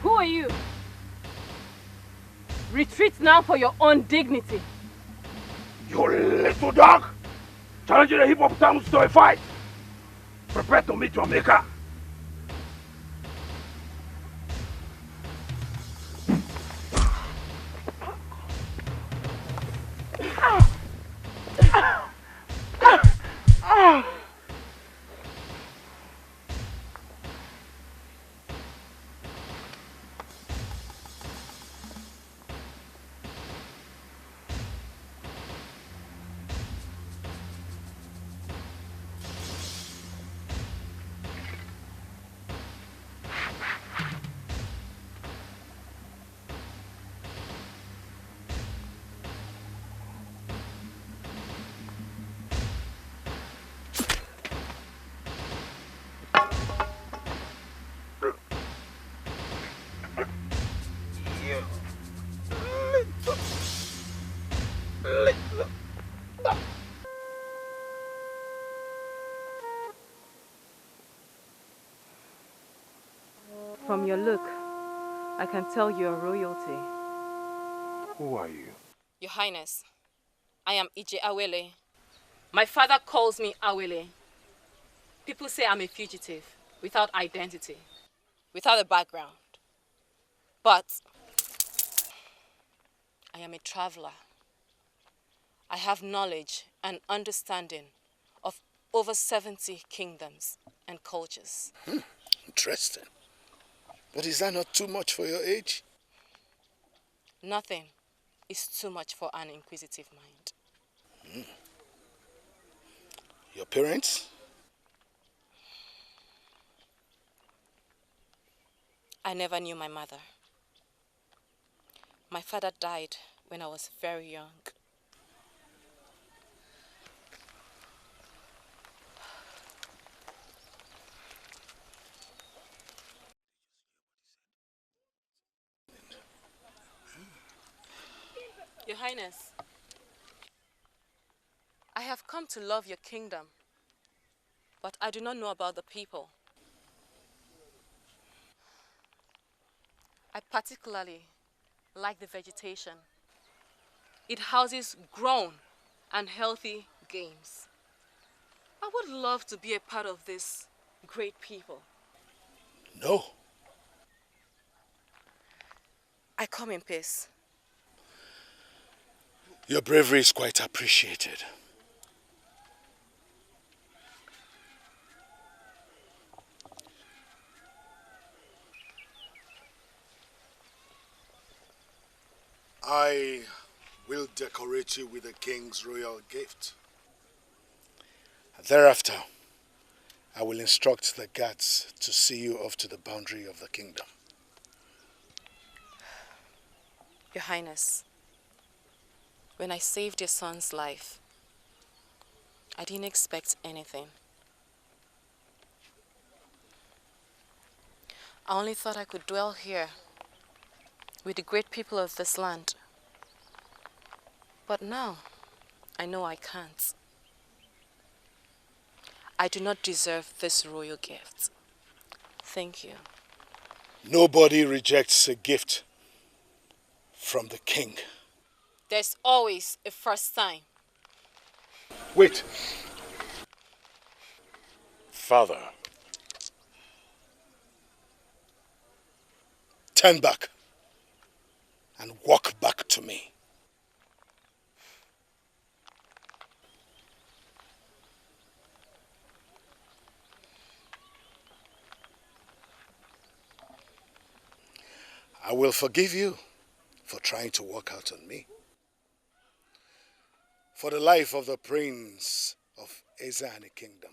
Who are you? Retreat now for your own dignity. You little dog! Challenging the hippopotamus to a fight! Prepare to meet your maker! From your look, I can tell you are royalty. Who are you? Your Highness, I am Ije Awele. My father calls me Awele. People say I'm a fugitive, without identity, without a background. But I am a traveler. I have knowledge and understanding of over 70 kingdoms and cultures. Interesting. But is that not too much for your age? Nothing is too much for an inquisitive mind. Your parents? I never knew my mother. My father died when I was very young. Your Highness, I have come to love your kingdom, but I do not know about the people. I particularly like the vegetation. It houses grown and healthy games. I would love to be a part of this great people. No. I come in peace. Your bravery is quite appreciated. I will decorate you with the king's royal gift. Thereafter, I will instruct the guards to see you off to the boundary of the kingdom. Your Highness, when I saved your son's life, I didn't expect anything. I only thought I could dwell here with the great people of this land. But now, I know I can't. I do not deserve this royal gift. Thank you. Nobody rejects a gift from the king. There's always a first time. Wait. Father, Turn back and walk back to me. I will forgive you for trying to walk out on me. For the life of the prince of Ezani Kingdom,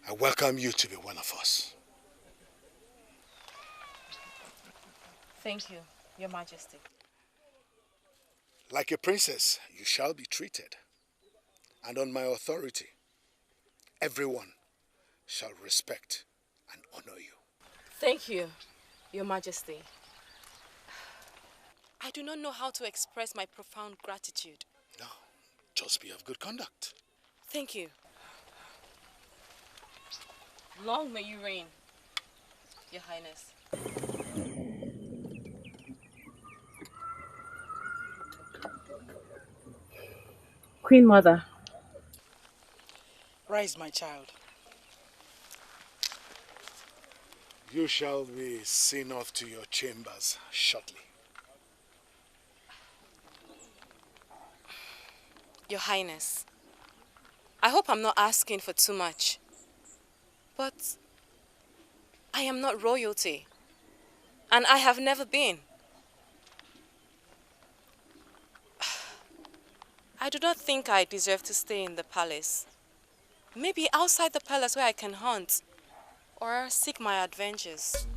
I welcome you to be one of us. Thank you, Your Majesty. Like a princess, you shall be treated. And on my authority, everyone shall respect and honor you. Thank you, Your Majesty. I do not know how to express my profound gratitude. No, just be of good conduct. Thank you. Long may you reign, Your Highness. Queen Mother. Rise, my child. You shall be seen off to your chambers shortly. Your Highness, I hope I'm not asking for too much, but I am not royalty, and I have never been. I do not think I deserve to stay in the palace. Maybe outside the palace where I can hunt or seek my adventures.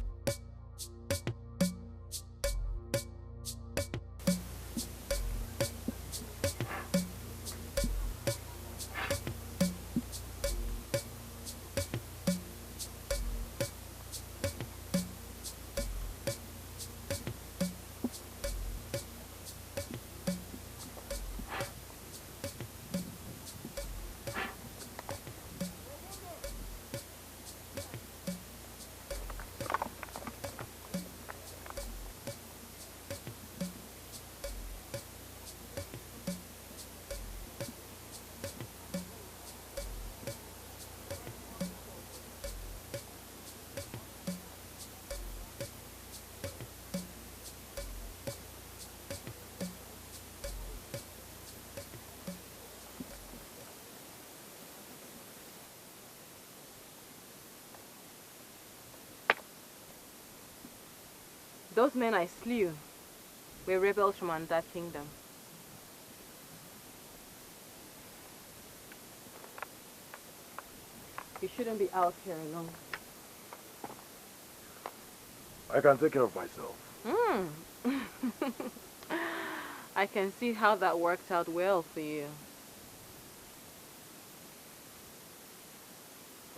Those men I slew were rebels from that kingdom. You shouldn't be out here alone. I can take care of myself. I can see how that worked out well for you.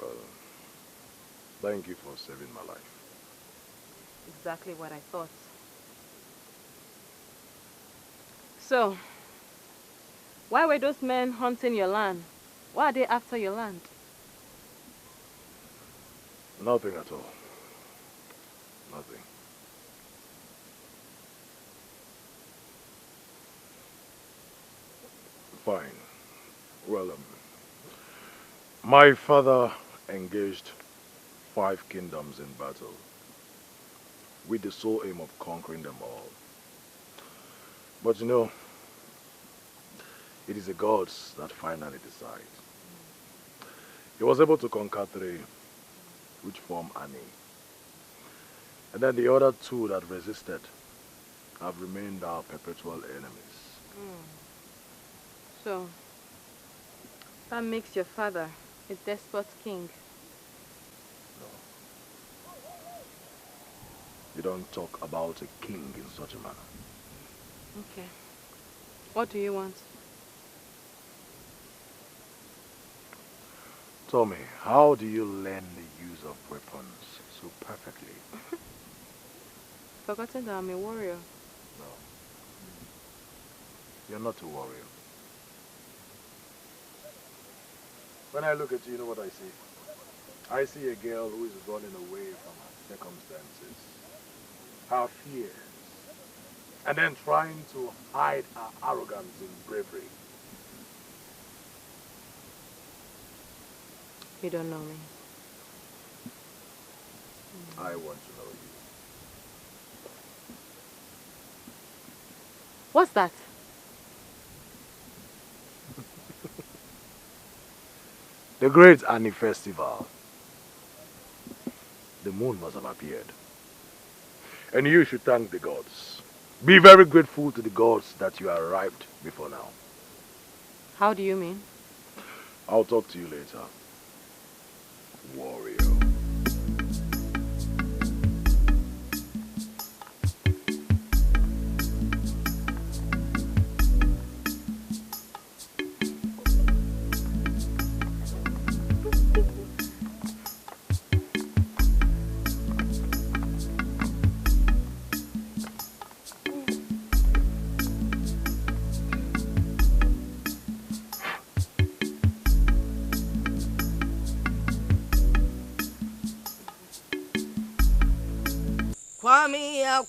Well, thank you for saving my life. Exactly what I thought. So, why were those men hunting your land? Why are they after your land? Nothing at all. Nothing. Fine. Well, my father engaged 5 kingdoms in battle, with the sole aim of conquering them all. But you know, it is the gods that finally decide. He was able to conquer 3, which form Ani. And then the other 2 that resisted have remained our perpetual enemies. So, that makes your father a despot king. No. You don't talk about a king in such a manner. Okay. What do you want? Tell me, how do you learn the use of weapons so perfectly? Forgotten that I'm a warrior. No. You're not a warrior. When I look at you, you know what I see? I see a girl who is running away from her circumstances, her fears, and then trying to hide her arrogance in bravery. You don't know me. I want to know you. What's that? The great Annie Festival. The moon must have appeared. And you should thank the gods. Be very grateful to the gods that you arrived before now. How do you mean? I'll talk to you later. Warrior.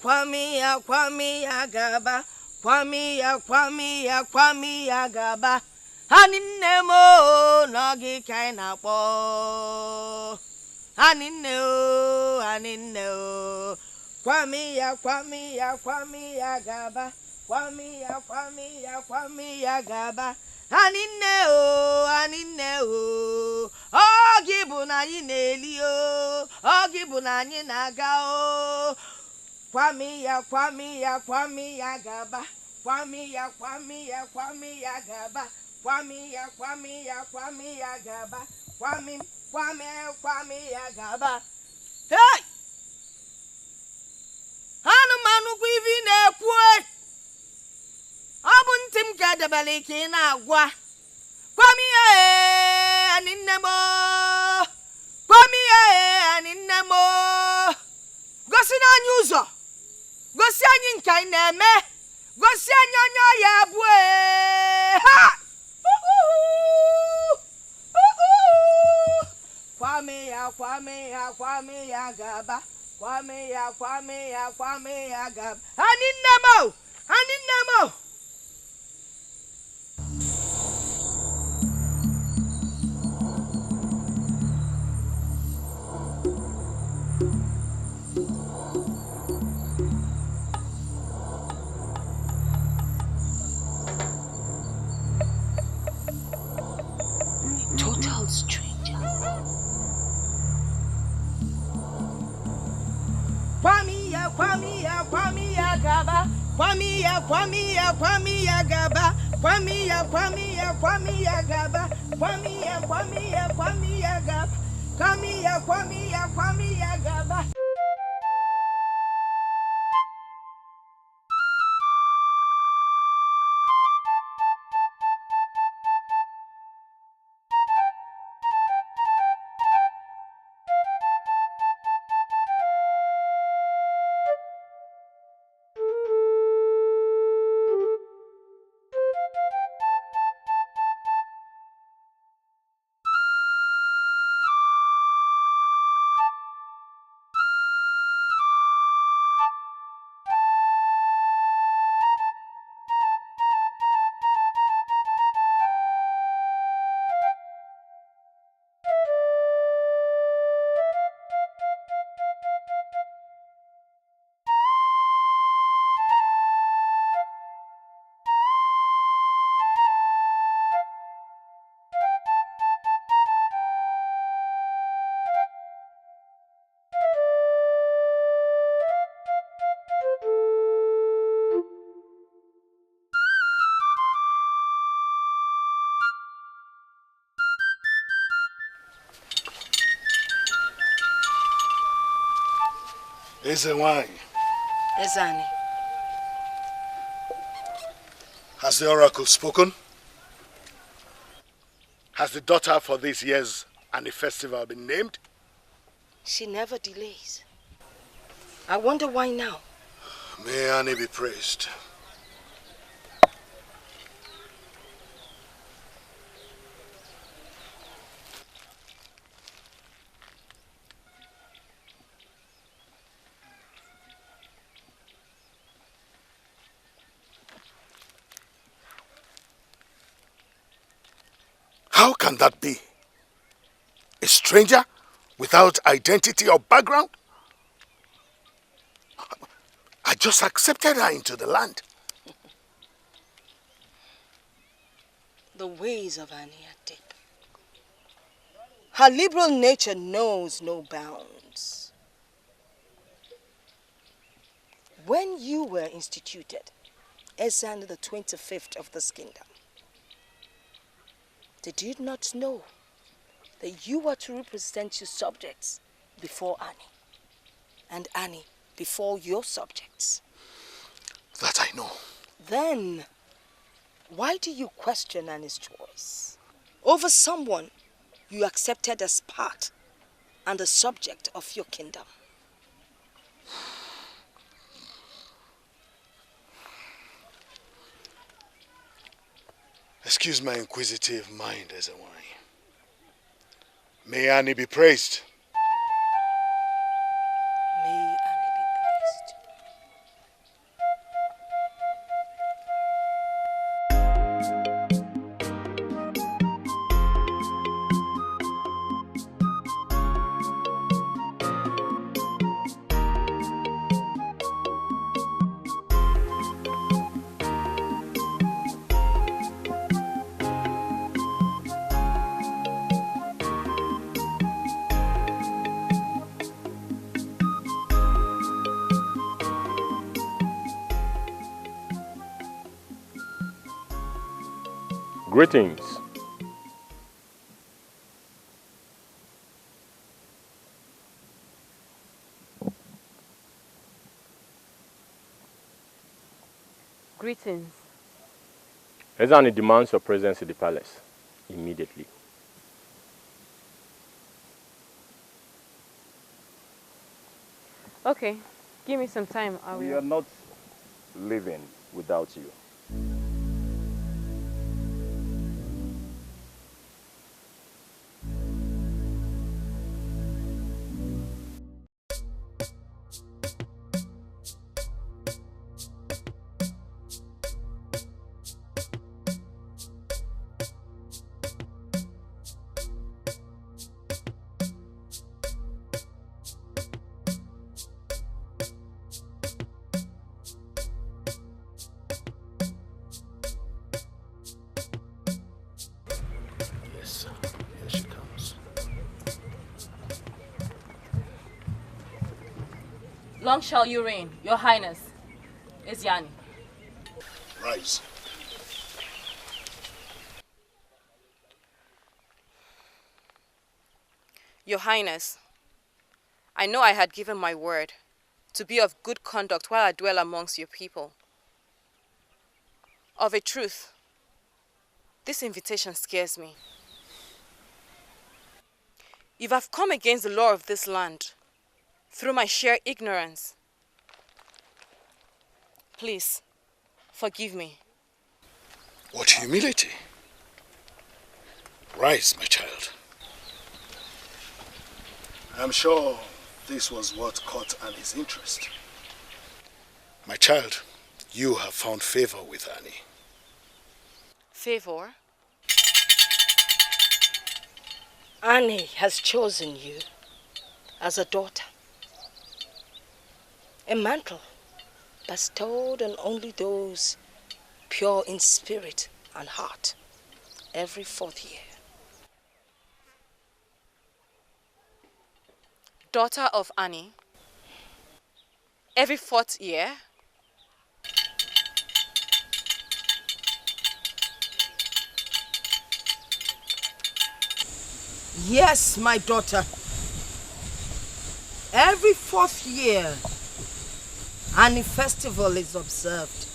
Kwame ya gaba. Kwame ya gaba. Haninne mo nogi kaina po. Haninne o. Kwame ya gaba. Kwame ya gaba. Haninne o. Ogi bụ na anyị na-eli o. Ogi bụ na anyị na-aga o. Kwame ya gaba. Kwame ya gaba. Kwame ya gaba. Kwame ya gaba. Hey! Anụmanụ kwa ivi na-ekwu ọ bụ ntị m ka edebere ike ị na-agwa. Kwame ya ani nne m. Kwame ya ani nne m. Gosi n'anyị ụzọ. Gosi anyị nke anyị na-eme. Gosi anyị onye ọya bụ ha! Kwame ya gaba. Kwame ya gaba. Ani nne m. Total stranger. Kwame ya gaba. Kwame ya gaba. Kwame ya gaba. Kwame ya gaba. Eze wine. Ezani. Has the oracle spoken? Has the daughter for this year's Annie festival been named? She never delays. I wonder why now. May Annie be praised. How can that be? A stranger without identity or background? I just accepted her into the land. The ways of Annie are deep. Her liberal nature knows no bounds. When you were instituted as Annie the 25th of this kingdom, did you not know that you are to represent your subjects before Annie, and Annie before your subjects? That I know. Then, why do you question Annie's choice over someone you accepted as part and a subject of your kingdom? Excuse my inquisitive mind, Ezewai. May Annie be praised. May Annie be praised. Greetings. Greetings. Ezani demands your presence in the palace immediately. Okay, give me some time. I We will. are not living without you. Yes, here she comes. Long shall you reign, Your Highness. Eziani. Rise. Your Highness, I know I had given my word to be of good conduct while I dwell amongst your people. Of a truth, this invitation scares me. If I've come against the law of this land through my sheer ignorance, please, forgive me. What humility. Rise, my child. I'm sure this was what caught Annie's interest. My child, you have found favor with Annie. Favor? Annie has chosen you as a daughter. A mantle bestowed on only those pure in spirit and heart every 4th year. Daughter of Annie, every 4th year? Yes, my daughter. Every 4th year, Annie festival is observed.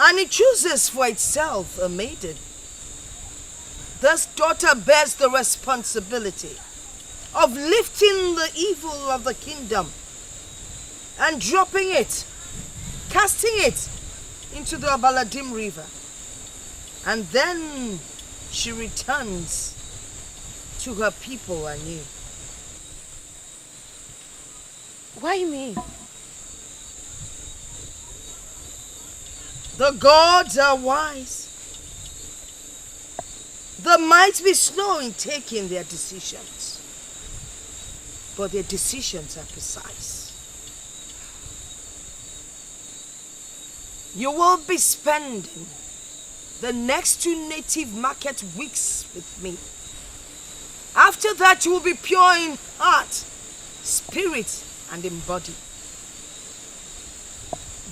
Annie chooses for itself a maiden. This daughter bears the responsibility of lifting the evil of the kingdom and dropping it, casting it into the Abaladim River. And then she returns to her people anew. Why me? The gods are wise. They might be slow in taking their decisions, but their decisions are precise. You will be spending the next 2 native market weeks with me. After that, you will be pure in heart, spirit, and in body.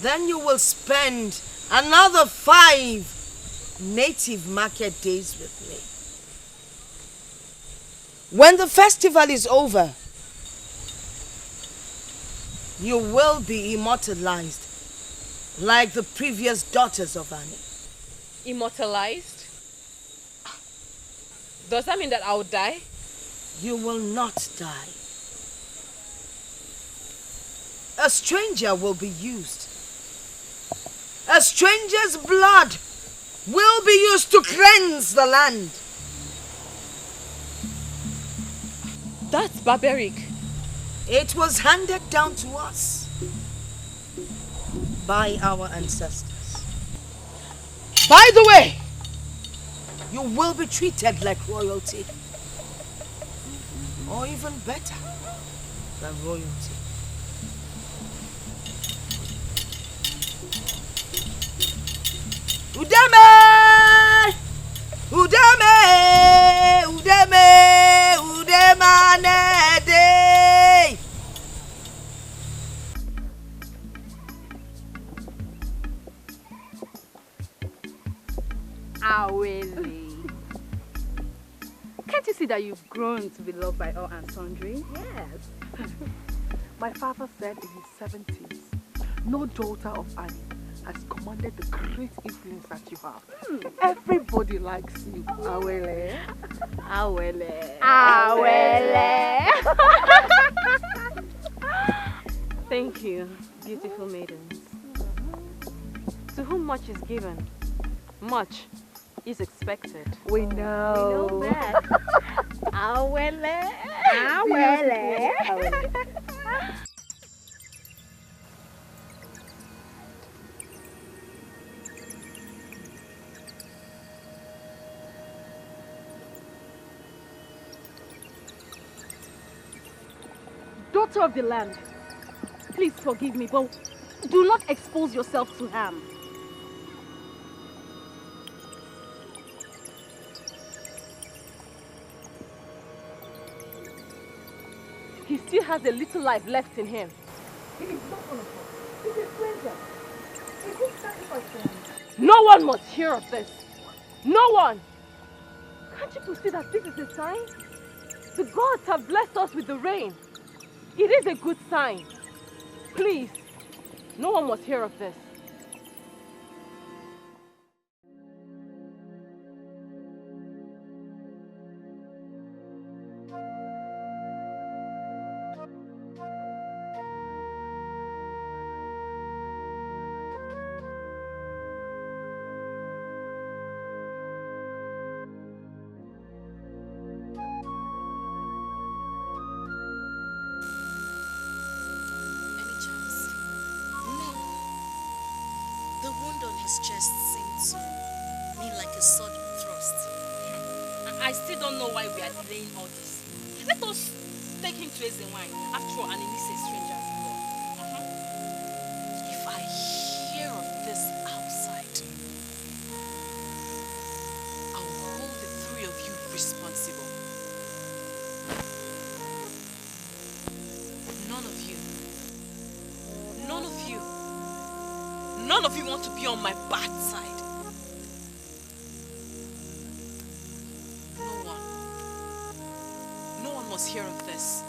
Then you will spend another 5 native market days with me. When the festival is over, you will be immortalized like the previous daughters of Annie. Immortalized? Does that mean that I will die? You will not die. A stranger will be used. A stranger's blood will be used to cleanse the land. That's barbaric. It was handed down to us by our ancestors. By the way, you will be treated like royalty, or even better than royalty. Udeme! Udeme! Udeme! Udemanede! Awele. Can't you see that you've grown to be loved by all and sundry? Yes. My father said in his 70s, no daughter of Annie has commanded the great influence that you have. Everybody likes you, Awele. Awele. Awele. Thank you, beautiful maidens. To whom much is given, much is expected. We know. We know that. Awele. Awele. Daughter of the land, please forgive me, but do not expose yourself to harm. He still has a little life left in him. He is not one of us. He's a stranger. A good sacrifice for him. No one must hear of this. No one! Can't you see that this is a sign? The gods have blessed us with the rain. It is a good sign. Please, no one must hear of this. Chest seemed to me like a sword thrust. I still don't know why we are delaying all this. Let us take him to Ezenwine. After all, and he's a stranger as well. If I hear of this outside, I will hold the 3 of you responsible. None of you want to be on my bad side. No one must hear of this.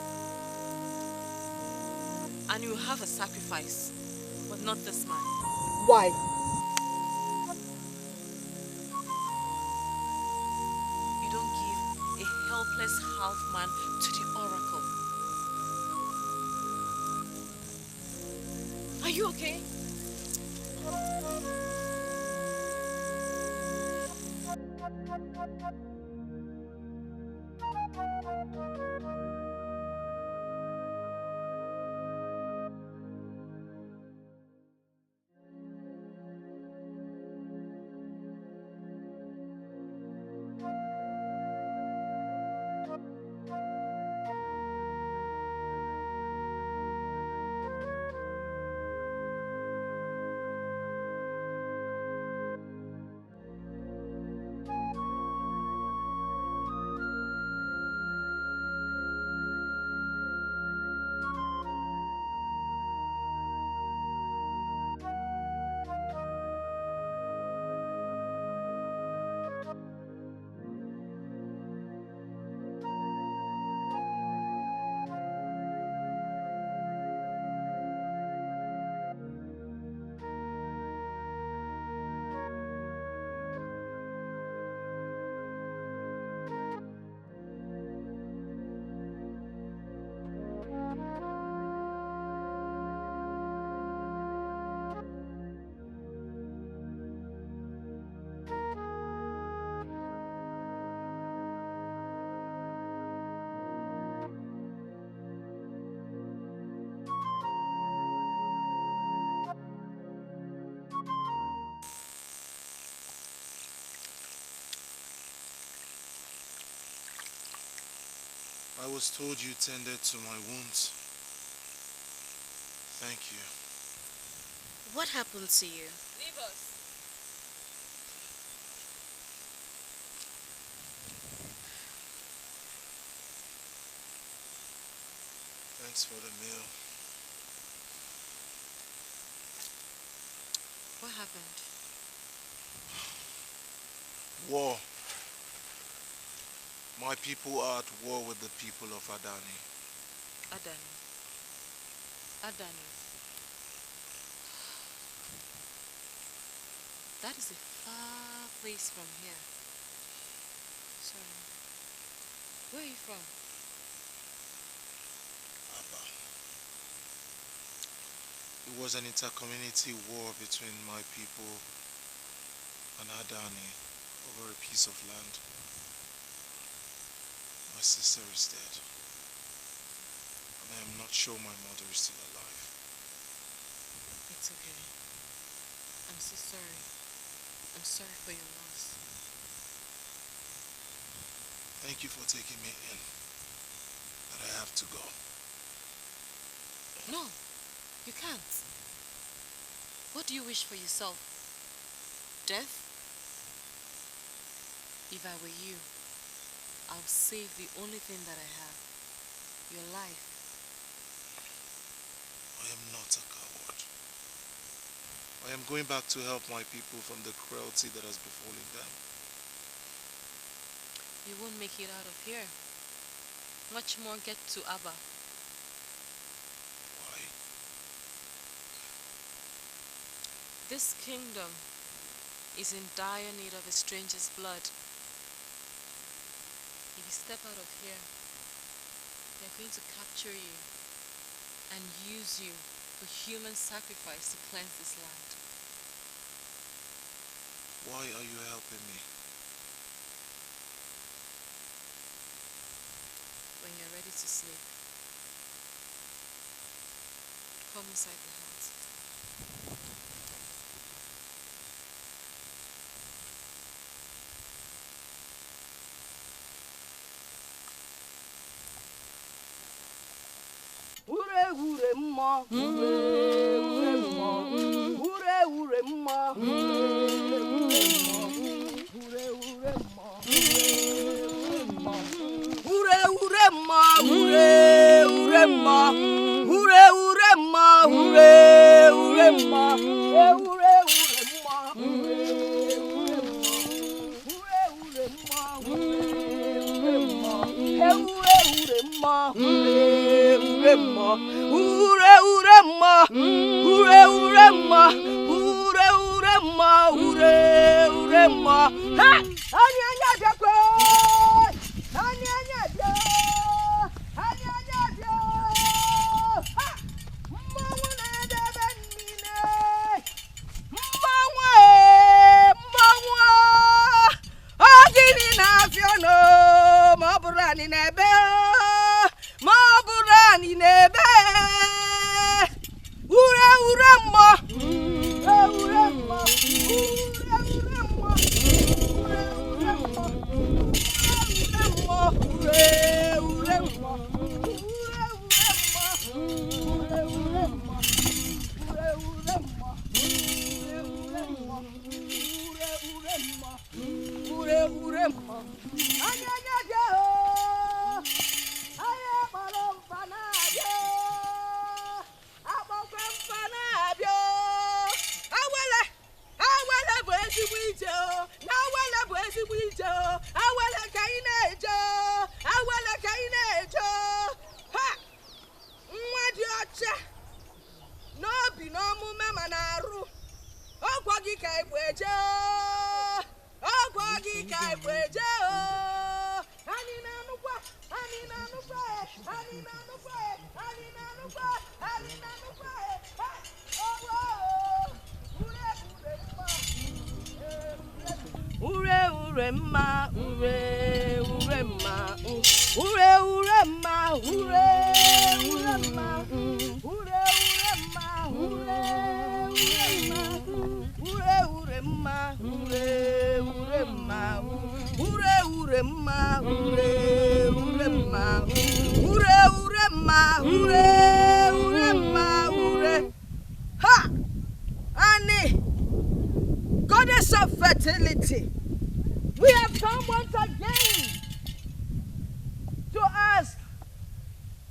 And you have a sacrifice, but not this man. Why? You don't give a helpless half-man to the oracle. Are you okay? I was told you tended to my wounds. Thank you. What happened to you? Leave us. Thanks for the meal. What happened? War. My people are at war with the people of Adani. Adani. Adani. That is a far place from here. Sorry. Where are you from? Abba. It was an intercommunity war between my people and Adani over a piece of land. My sister is dead. And I am not sure my mother is still alive. It's okay. I'm so sorry. I'm sorry for your loss. Thank you for taking me in. But I have to go. No, you can't. What do you wish for yourself? Death? If I were you, I'll save the only thing that I have. Your life. I am not a coward. I am going back to help my people from the cruelty that has befallen them. You won't make it out of here. Much more get to Abba. Why? This kingdom is in dire need of a stranger's blood. If you step out of here, they're going to capture you and use you for human sacrifice to cleanse this land. Why are you helping me? When you're ready to sleep, come inside the house. Ure mma, ure mma, ure mma, ure mma, ure mma. Ha! Annie, goddess of fertility, we have come once again to ask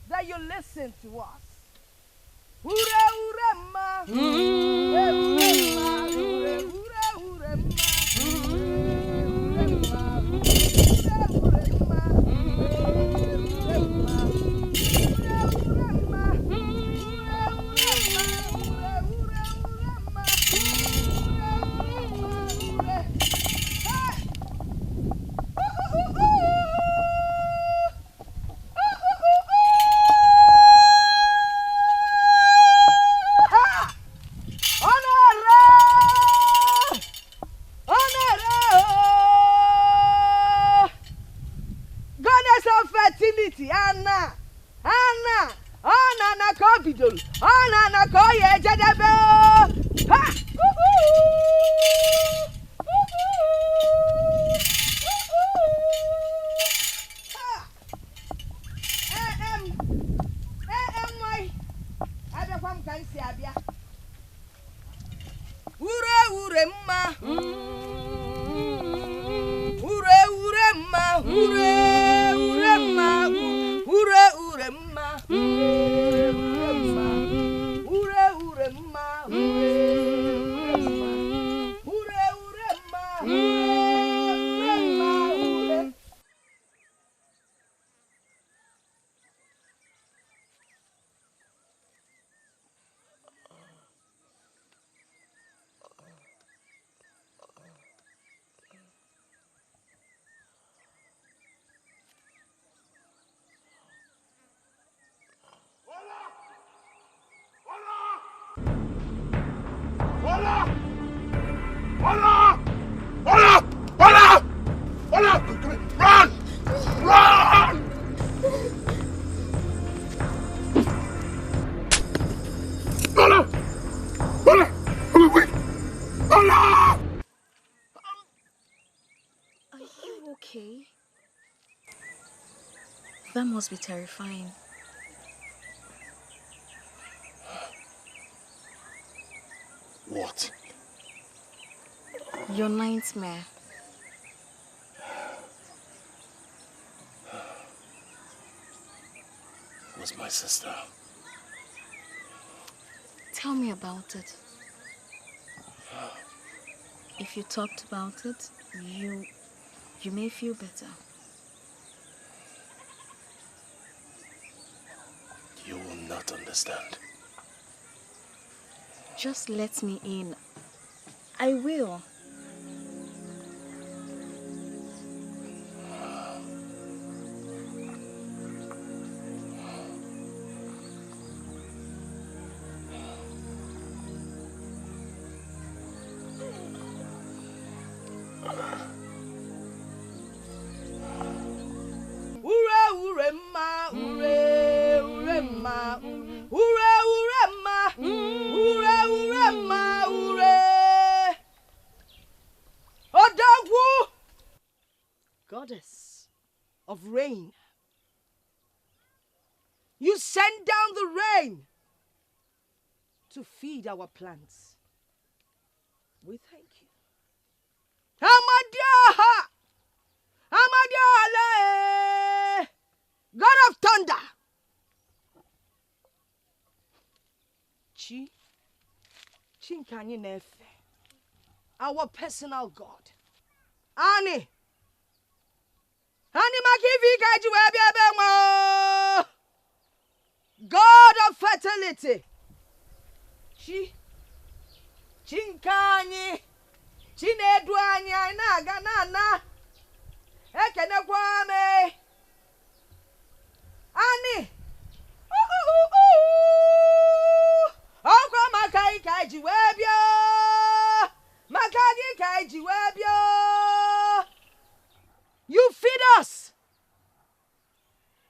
that you listen to us. Okay. That must be terrifying. What? Your nightmare. Was my sister. Tell me about it. If you talked about it, you may feel better. You will not understand. Just let me in. I will. Goddess of rain, you send down the rain to feed our plants. We thank you. Amadiale, God of thunder. Chinkanye Nefe, our personal God. Ani God of fertility. Chinkanye Chineduanye na ekene kwame Ani Okwa makai kaiji webio Makagi kaiji webio. You feed us.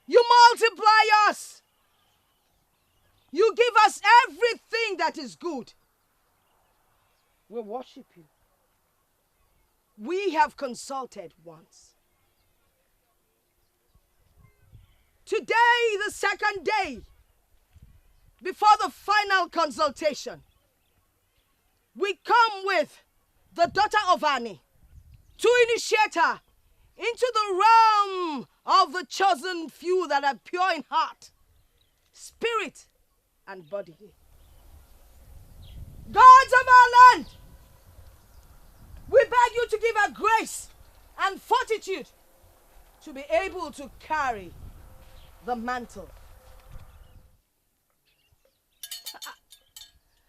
You multiply us. You give us everything that is good. We worship you. We have consulted once. To Today, the second day, before the final consultation, we come with the daughter of Annie to initiate her into the realm of the chosen few that are pure in heart, spirit, and body. Gods of our land, we beg you to give her grace and fortitude to be able to carry the mantle.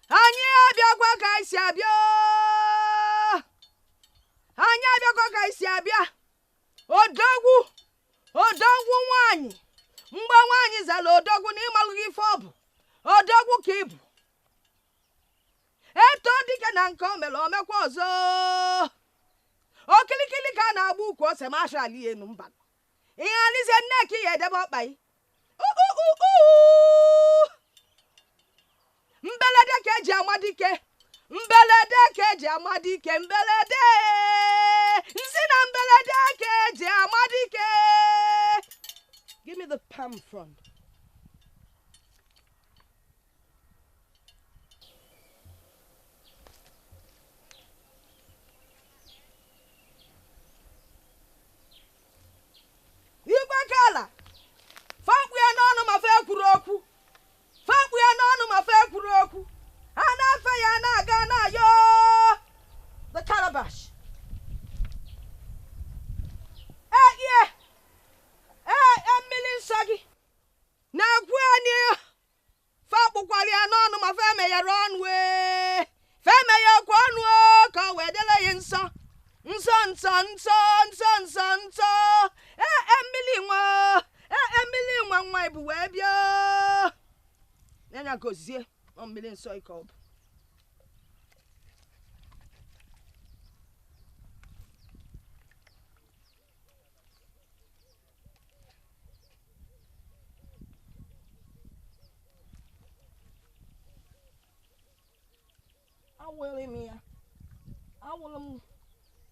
Anyị abịakwa ka isi abịa. Anyị abịakwa ka isi abịa. Odogwu nwanyị. Mgbe nwanyị zala odogwu na ịmalụghị ife ọ bụ. Odogwu ka ịbụ. Eto dike na nke o mere omekwa ọzọ. Okilikili ka na-agba ukwu ose masha ali enu mba. Ihe alize nneki ya edebe ọkpa yi. Mbelede ka eji amadike. Mbelede ka eji amadike. Mbelede. Nsi na mbelede ka eji amadike. Give me the palm frond. Igwe kala. Fakwu ya n'ọnụ ma fe kwuru okwu. Fakwu ya n'ọnụ ma fe kwuru okwu. Ha na-afe ya na-aga na-ayọ. The calabash. Mmiri nsọ gị. Na-ekwu anyị. Fakpukwara ya n'ọnụ ma fe meghere ọnụ wee. Fe meghe okwu ọnụ ka o wee dele ya nsọ. Nsọ nsọ nsọ nsọ nsọ nsọ. Mmiri nwa ibu wee bịa. Nenya gozie mmiri nsọ ike ọ bụ.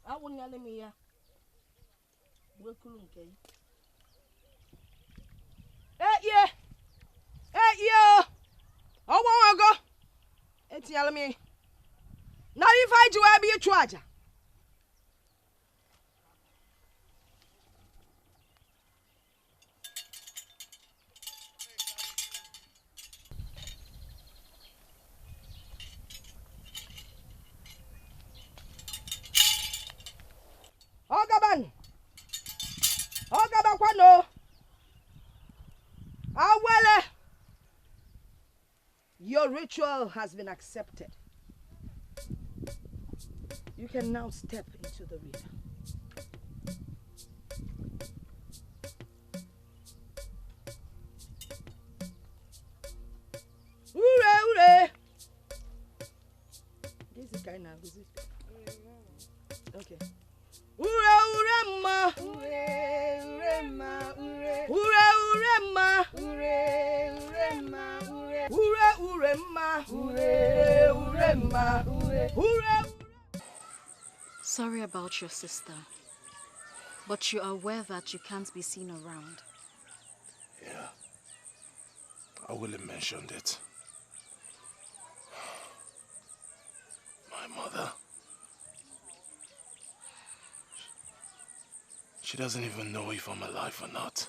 Awụnyere m ya. Wekulu nke ya. Ọgwụnwago. Etinyere m na ife anyị ji wee bịa ịchụ aja. Ọgabakwano. Awele. Your ritual has been accepted. You can now step into the river. Ure. This is kind of busy. Okay. Ure ma. Ure ma. Ure ma. Ure ma. Ure ma. Ure ma. Ure. Sorry about your sister, but you're aware that you can't be seen around. Yeah, I will have mentioned it. My mother. She doesn't even know if I'm alive or not.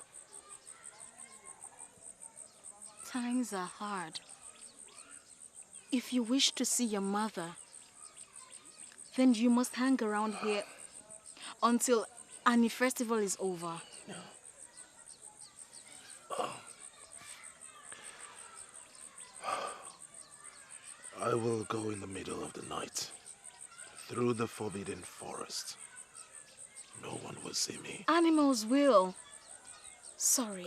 Times are hard. If you wish to see your mother, then you must hang around here until Annie Festival is over. I will go in the middle of the night, through the forbidden forest. No one will see me. Animals will. Sorry.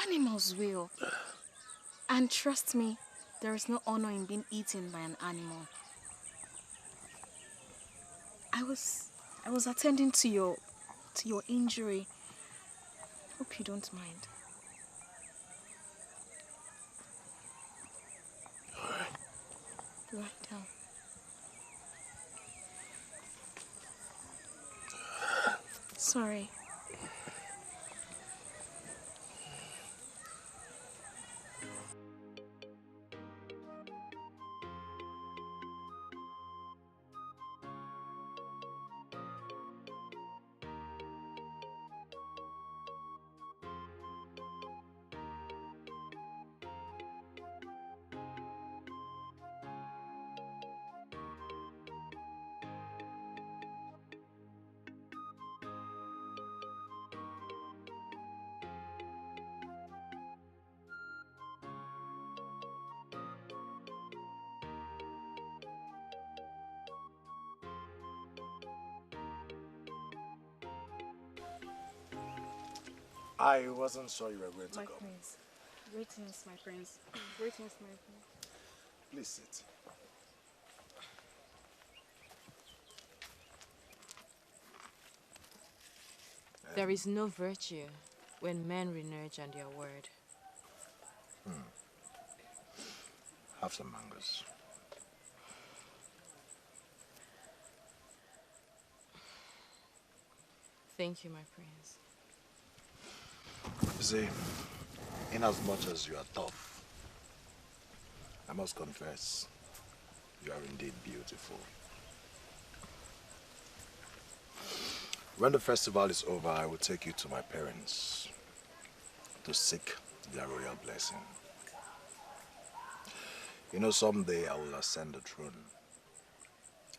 Animals will. And trust me, there is no honor in being eaten by an animal. I was attending to your injury. Hope you don't mind. All right. Right down. Sorry. I wasn't sure you were going to My go. prince. Greetings, my prince. Greetings, my prince. Please sit. There is no virtue when men renege on their word. Have some mangoes. Thank you, my prince. You see, in as much as you are tough, I must confess, you are indeed beautiful. When the festival is over, I will take you to my parents to seek their royal blessing. You know, someday I will ascend the throne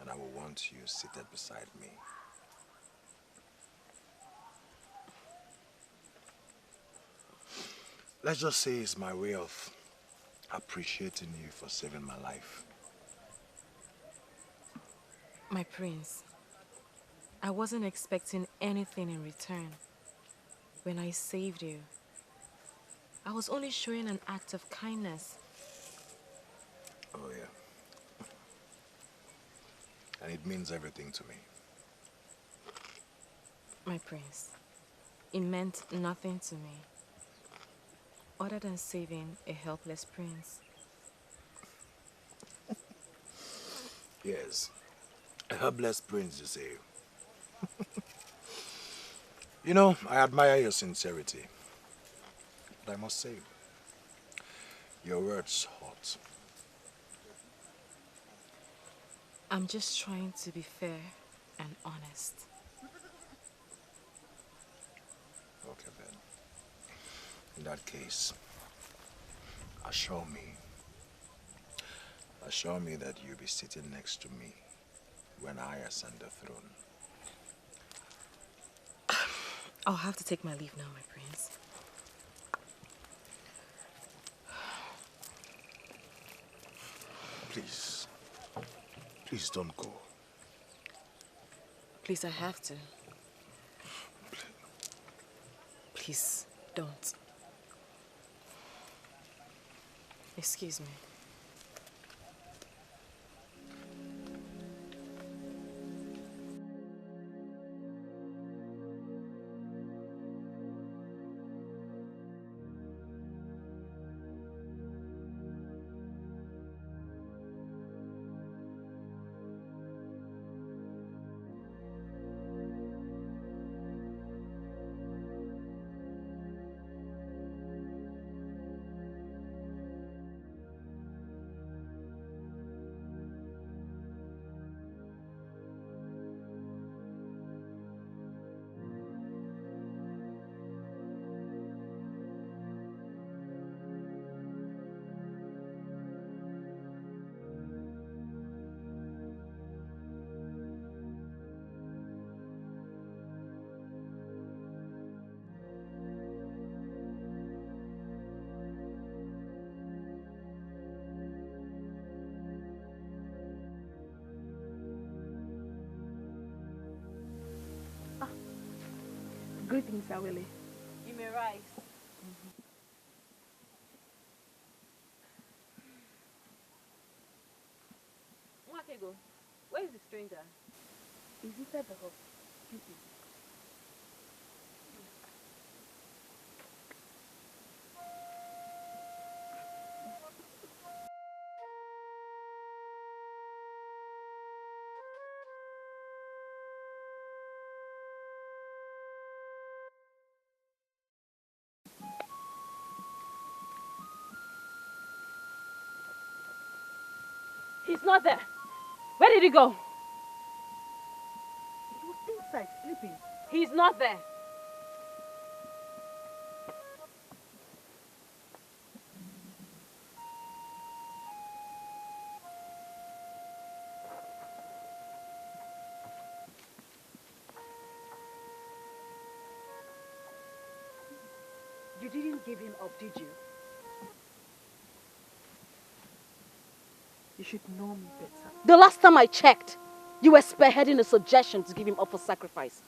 and I will want you seated beside me. Let's just say it's my way of appreciating you for saving my life. My prince, I wasn't expecting anything in return. When I saved you, I was only showing an act of kindness. Oh yeah. And it means everything to me. My prince, it meant nothing to me, other than saving a helpless prince. Yes. A helpless prince, you say. You know, I admire your sincerity. But I must say, your words hurt. I'm just trying to be fair and honest. Okay then. In that case, assure me that you'll be sitting next to me when I ascend the throne. I'll have to take my leave now, my prince. Please. Please don't go. Please, I have to. Please, don't. Excuse me. Greetings, Awele. You may rise. Mwakego, where is the stranger? Is inside the house? He's not there. Where did he go? He was inside, sleeping. He's not there. You didn't give him up, did you? You should know me better. The last time I checked, you were spearheading a suggestion to give him up for sacrifice.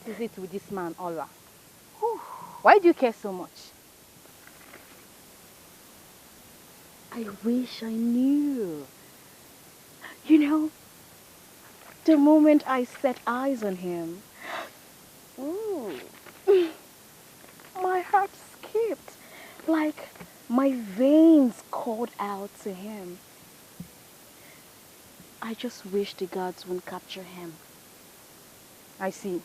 What is it with this man, Ola? Why do you care so much? I wish I knew. You know, the moment I set eyes on him, ooh, my heart skipped. Like my veins called out to him. I just wish the gods wouldn't capture him. I see.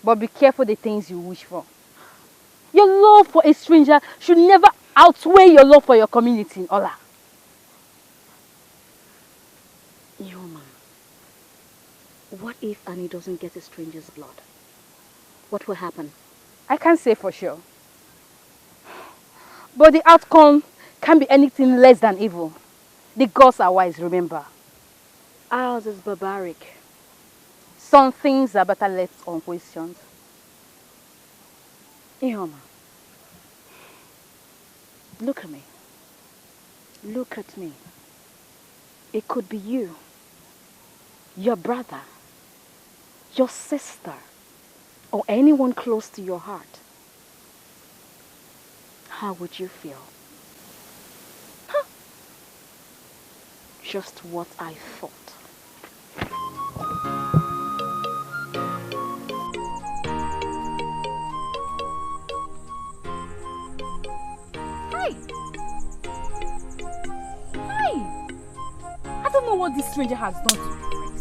But be careful the things you wish for. Your love for a stranger should never outweigh your love for your community, Ola. Yoma, what if Annie doesn't get a stranger's blood? What will happen? I can't say for sure. But the outcome can't be anything less than evil. The gods are wise, remember. Ours is barbaric. Some things are better left unquestioned. Yoma, look at me. Look at me. It could be you, your brother, your sister, or anyone close to your heart. How would you feel? Huh. Just what I thought. Hi! Hi! I don't know what this stranger has done to you, Prince.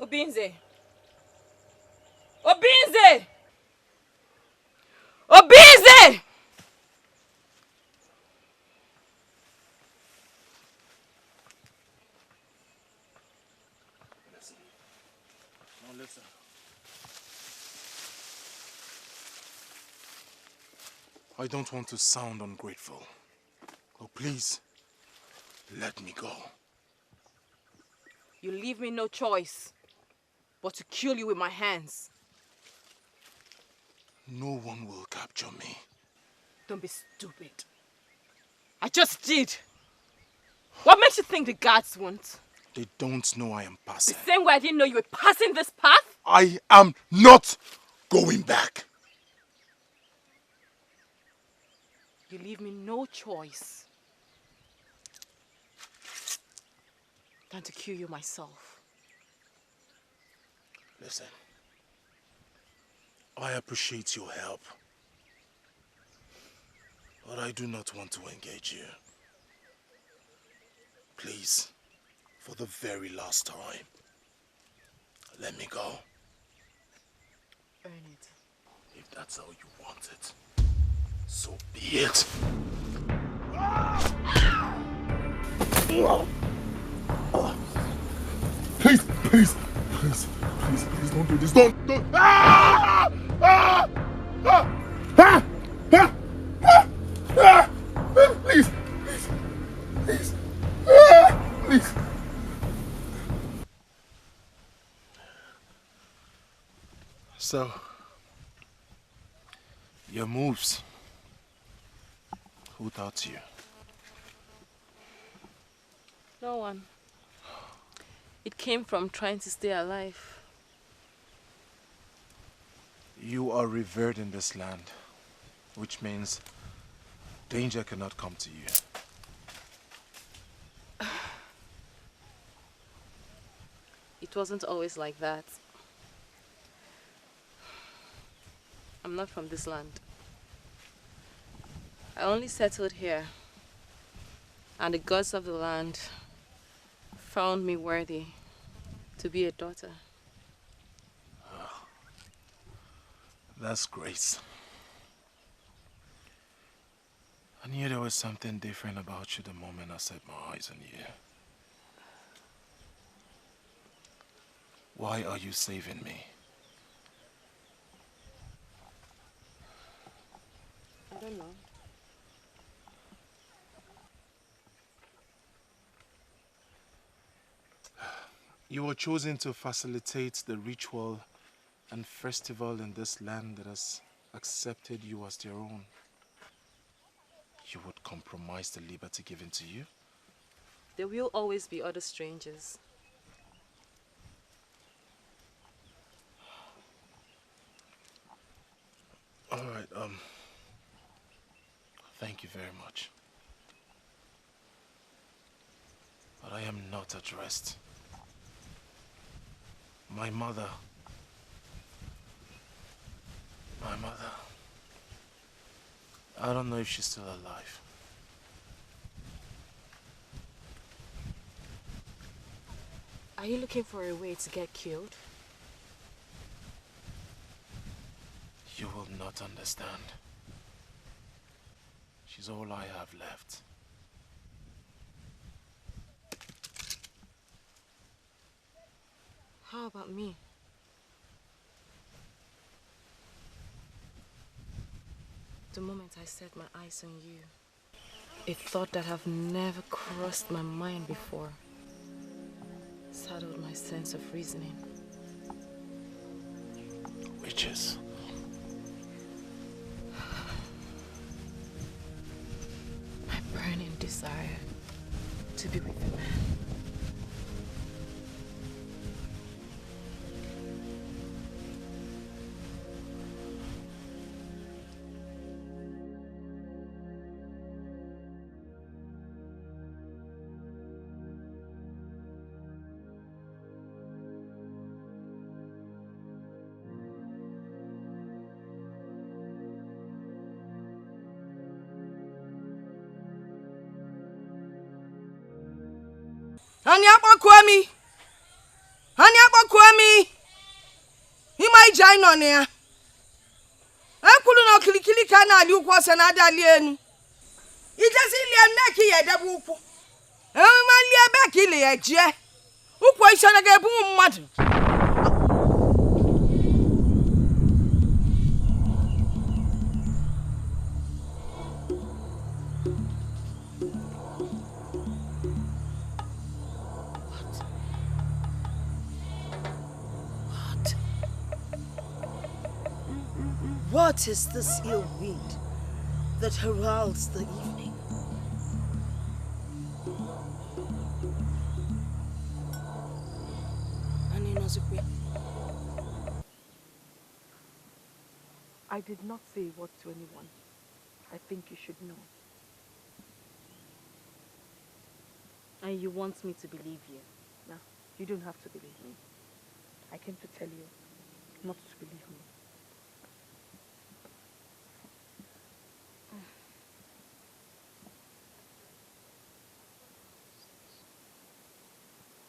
Obinze! Obinze! Obinze! Listen. Now listen. I don't want to sound ungrateful. Oh, please, let me go. You leave me no choice but to kill you with my hands. No one will capture me. Don't be stupid. I just did. What makes you think the guards won't? They don't know I am The passing. same way I didn't know you were passing this path? I am not going back. You leave me no choice than to kill you myself. Listen, I appreciate your help, but I do not want to engage you. Please, for the very last time, let me go. Earn it. If that's how you want it, so be it. Please, please, please, please, please don't do this. Don't. Ah! Ah! Ah! Ah! Ah! Ah! Please, please, please, please. So, your moves. Who taught you? No one. It came from trying to stay alive. You are revered in this land, which means danger cannot come to you. It wasn't always like that. I'm not from this land. I only settled here, and the gods of the land found me worthy to be a daughter. That's great. I knew there was something different about you the moment I set my eyes on you. Why are you saving me? I don't know. You were chosen to facilitate the ritual and festival in this land that has accepted you as their own. You would compromise the liberty given to you? There will always be other strangers. All right, thank you very much. But I am not at rest. My mother, I don't know if she's still alive. Are you looking for a way to get killed? You will not understand. She's all I have left. How about me? The moment I set my eyes on you, a thought that have never crossed my mind before saddled my sense of reasoning. Witches. My burning desire to be with a man. Honey, akpọkuo mi. Jaino near. I couldn't kilikili kana you was another alien. It does Ilya Naki at the whoop. Oh, my dear Becky, Jay. Who question again, boom, mud? What is this ill wind that heralds the evening? I did not say what to anyone. I think you should know. And you want me to believe you? No, you don't have to believe me. I came to tell you not to believe me.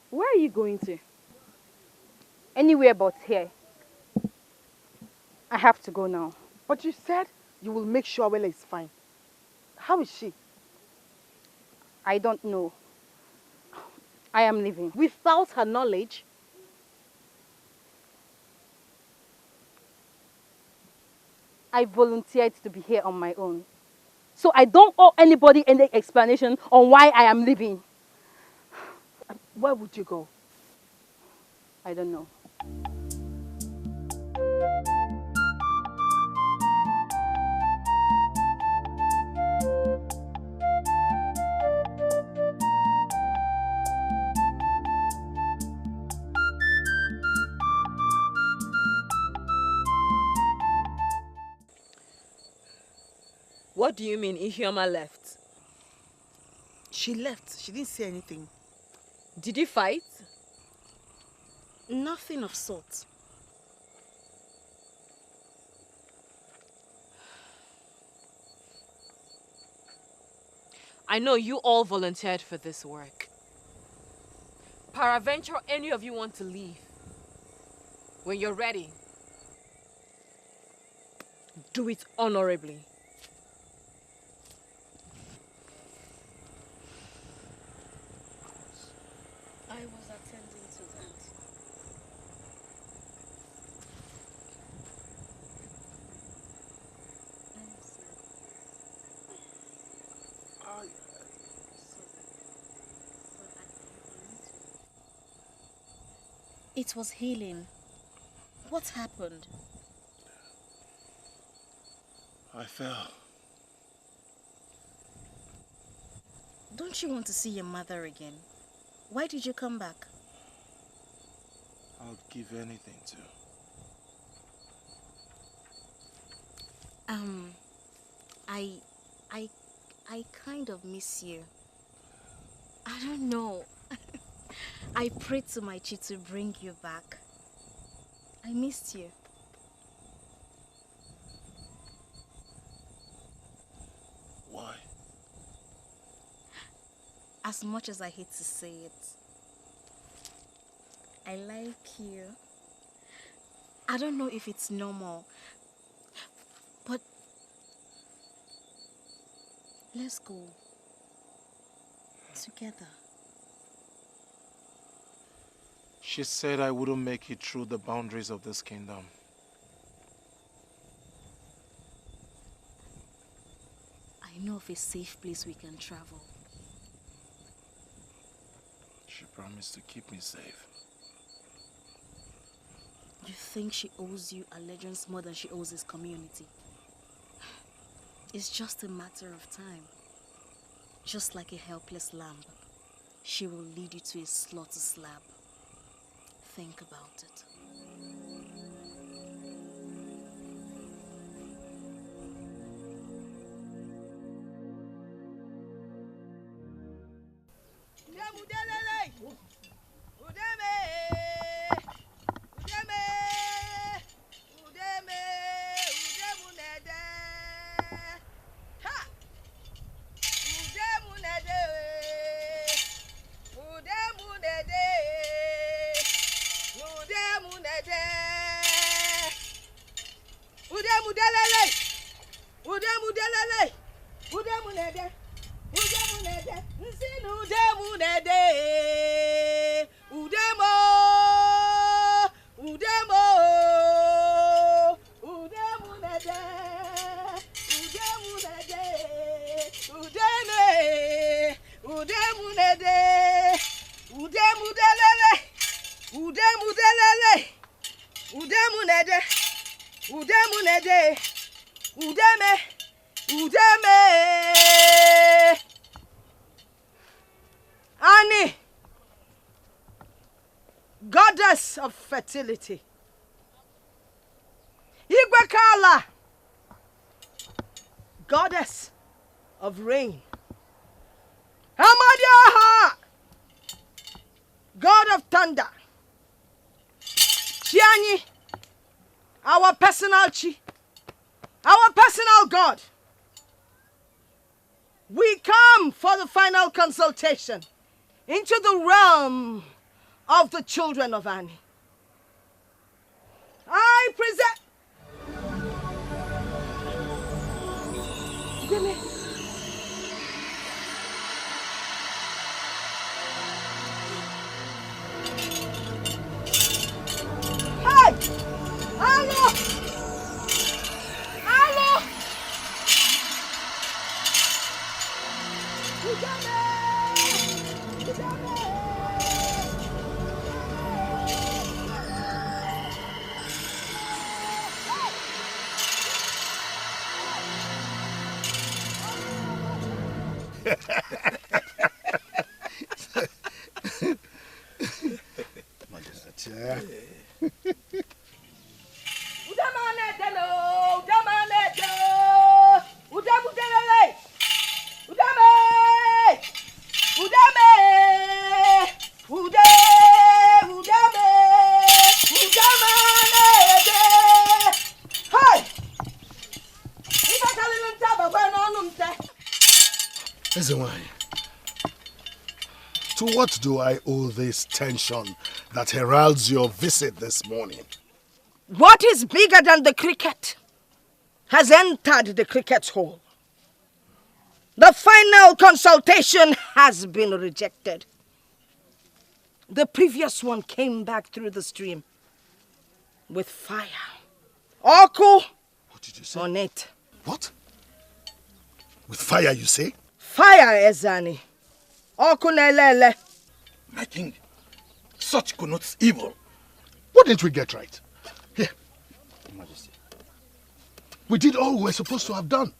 Where are you going to? Anywhere but here. I have to go now. But you said you will make sure Awele is fine. How is she? I don't know. I am leaving. Without her knowledge? I volunteered to be here on my own. So I don't owe anybody any explanation on why I am leaving. Where would you go? I don't know. What do you mean Ihioma left? She left. She didn't say anything. Did you fight? Nothing of sort. I know you all volunteered for this work. Peradventure, any of you want to leave. When you're ready, do it honorably. I was attending to that. It was healing. What happened? I fell. Don't you want to see your mother again? Why did you come back? I'll give anything to. I kind of miss you. I don't know. I prayed to my chi to bring you back. I missed you. Why? As much as I hate to say it, I like you. I don't know if it's normal, but let's go together. She said I wouldn't make it through the boundaries of this kingdom. I know of a safe place we can travel. She promised to keep me safe. You think she owes you allegiance more than she owes this community? It's just a matter of time. Just like a helpless lamb, she will lead you to a slaughter slab. Think about it. Udemu nede. delele. Udemunede. Udemunede. Nsinu udemunede. Udemo. Udemo. Udemunede. Udemunede. Udeme. Udemunede. Udemudelele. Udemudelele. Udemunede. Udemunede. Udeme. Udeme. Annie, goddess of fertility. Igwekala, goddess of rain. Amadiaha, god of thunder. Chiani, our personal chi, our personal god. We come for the final consultation into the realm of the children of Annie. I present... Gimme. Hey! Hello! Hello! To what do I owe this tension that heralds your visit this morning? What is bigger than the cricket has entered the cricket's hole. The final consultation has been rejected. The previous one came back through the stream with fire. Oku. What did you say? On it. What? With fire, you say? Fire, Ezani. Oku nelele. My king, such connotes evil. What didn't we get right? Here. Majesty. We did all we were supposed to have done.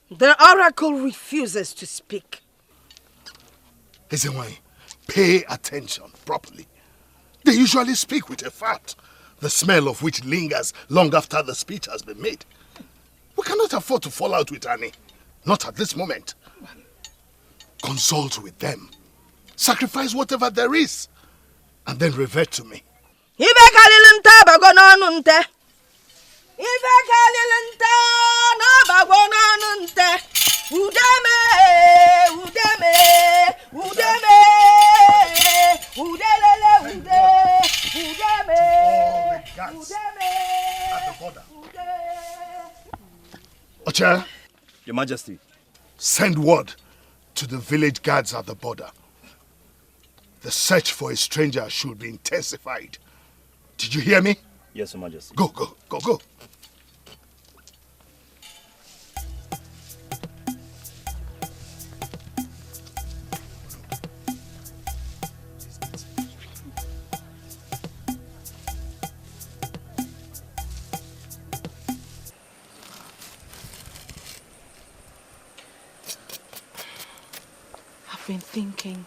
The oracle refuses to speak. Ezenwai, pay attention properly. They usually speak with a fart, the smell of which lingers long after the speech has been made. We cannot afford to fall out with Annie. Not at this moment. Consult with them. Sacrifice whatever there is. And then revert to me. Udeme, udeme, udeme, udelele, udeme, udeme, Ocha, Your Majesty. Send word to the village guards at the border. The search for a stranger should be intensified. Did you hear me? Yes, Your Majesty. Go, go, go, go. I've been thinking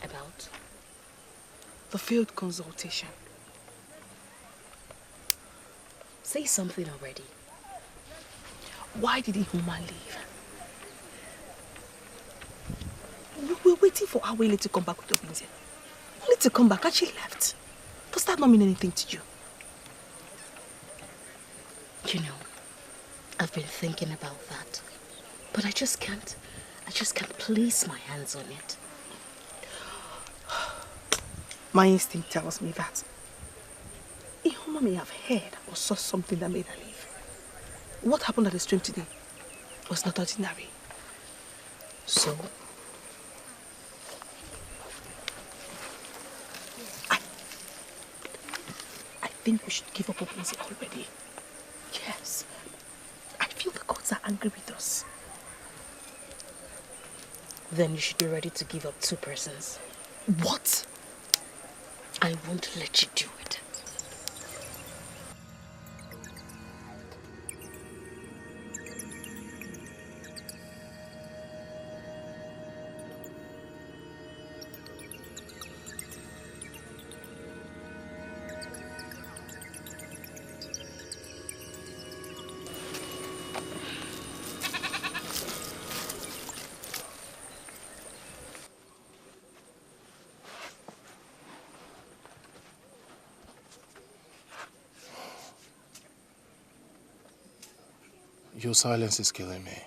About? the field consultation. Say something already. Why did Ihuma leave? We were waiting for Awele to come back with Obinze. Only to come back and she left. Does that not mean anything to you? You know, I've been thinking about that. But I just can't place my hands on it. My instinct tells me that Ihuma may have heard or saw something that made her leave. What happened at the stream today was not ordinary. So, I think we should give up Openzi already. Yes. I feel the gods are angry with us. Then you should be ready to give up 2 persons. What? I won't let you do it. Your silence is killing me.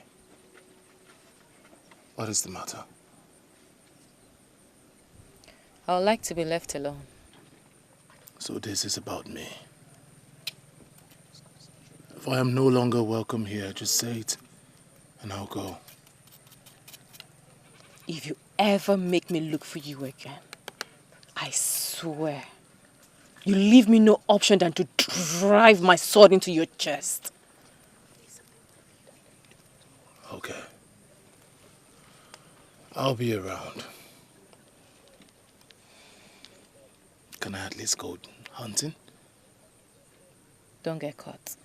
What is the matter? I would like to be left alone. So this is about me. If I am no longer welcome here, just say it, and I'll go. If you ever make me look for you again, I swear, you leave me no option than to drive my sword into your chest. Okay. I'll be around. Can I at least go hunting? Don't get caught.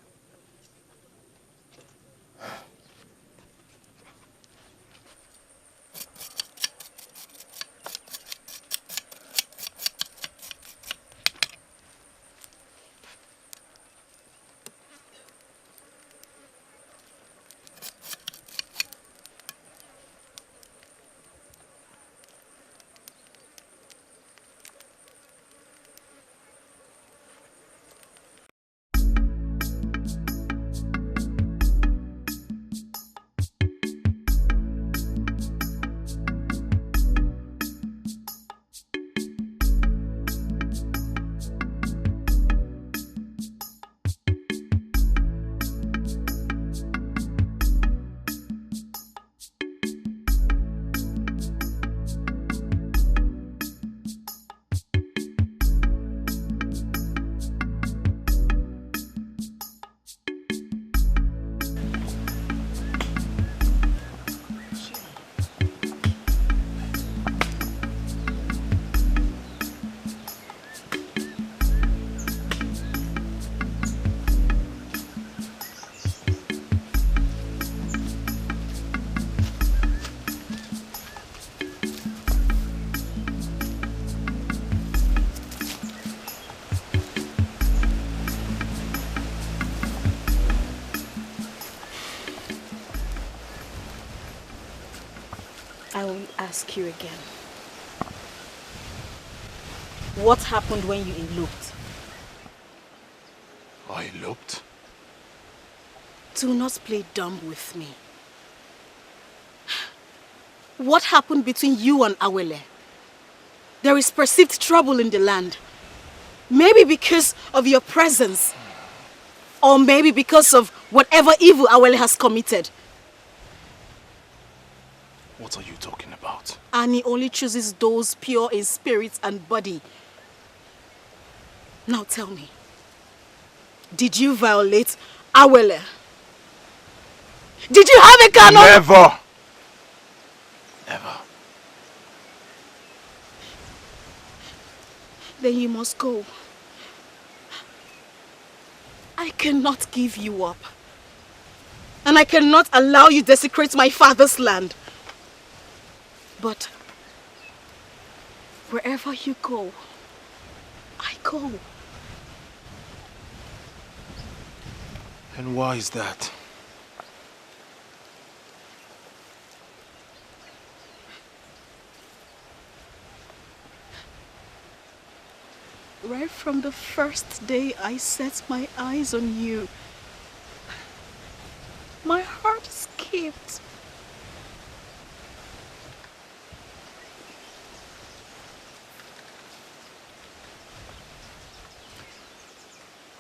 I will ask you again. What happened when you eloped? I eloped? Do not play dumb with me. What happened between you and Awele? There is perceived trouble in the land. Maybe because of your presence. Or maybe because of whatever evil Awele has committed. What are you talking about? Annie only chooses those pure in spirit and body. Now tell me, did you violate Awele? Did you have a canon? Never! Never. Then you must go. I cannot give you up. And I cannot allow you desecrate my father's land. But wherever you go, I go. And why is that? Right from the first day I set my eyes on you, my heart skipped.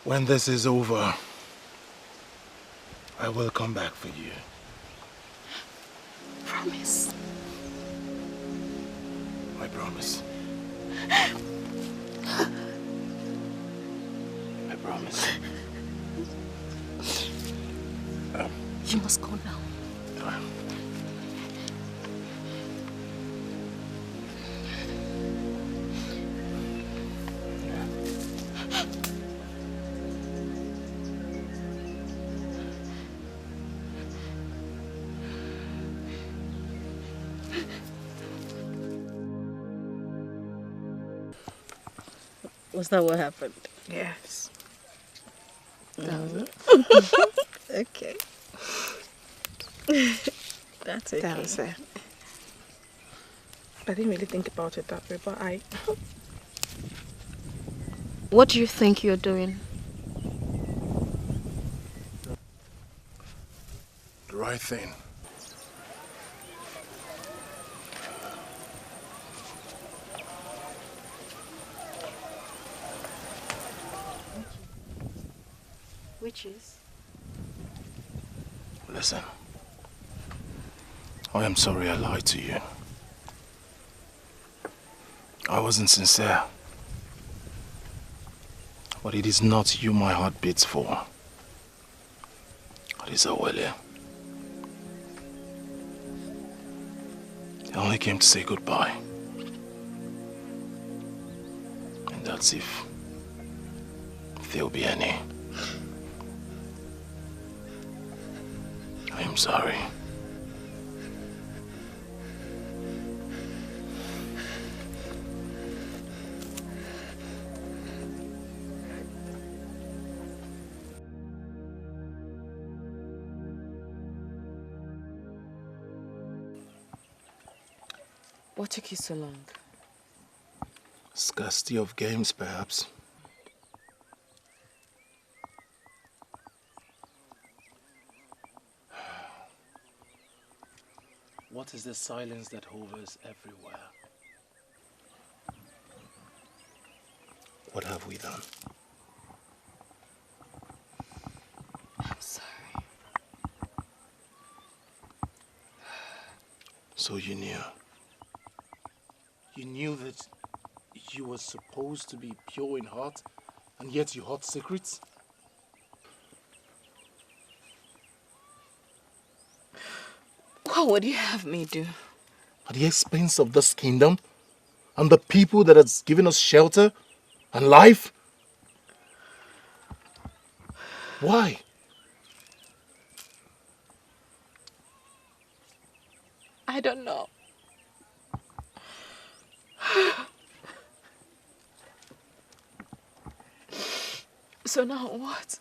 When this is over, I will come back for you. Promise. I promise. I promise. You must go now. Was that what happened? Yes. Okay. That's okay. That was it. I didn't really think about it that way, but I... What do you think you're doing? The right thing. Which is? Listen. I am sorry I lied to you. I wasn't sincere. But it is not you my heart beats for. It is Awele. I only came to say goodbye. And that's if there'll be any. I am sorry. What took you so long? Scarcity of games, perhaps. What is the silence that hovers everywhere? What have we done? I'm sorry. So you knew. You knew that you were supposed to be pure in heart, and yet you hid secrets? What would you have me do? At the expense of this kingdom, and the people that has given us shelter and life? Why? I don't know. So now what?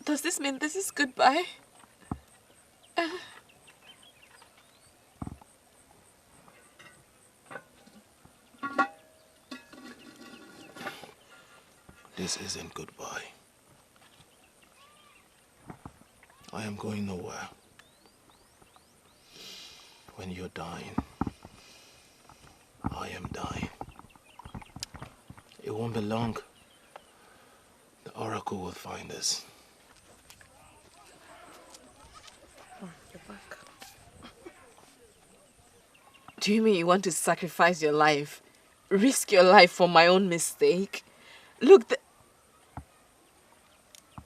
Does this mean this is goodbye? This isn't goodbye. I am going nowhere. When you're dying, I am dying. It won't be long. The oracle will find us. Oh, you're back. Do you mean you want to sacrifice your life? Risk your life for my own mistake? Look,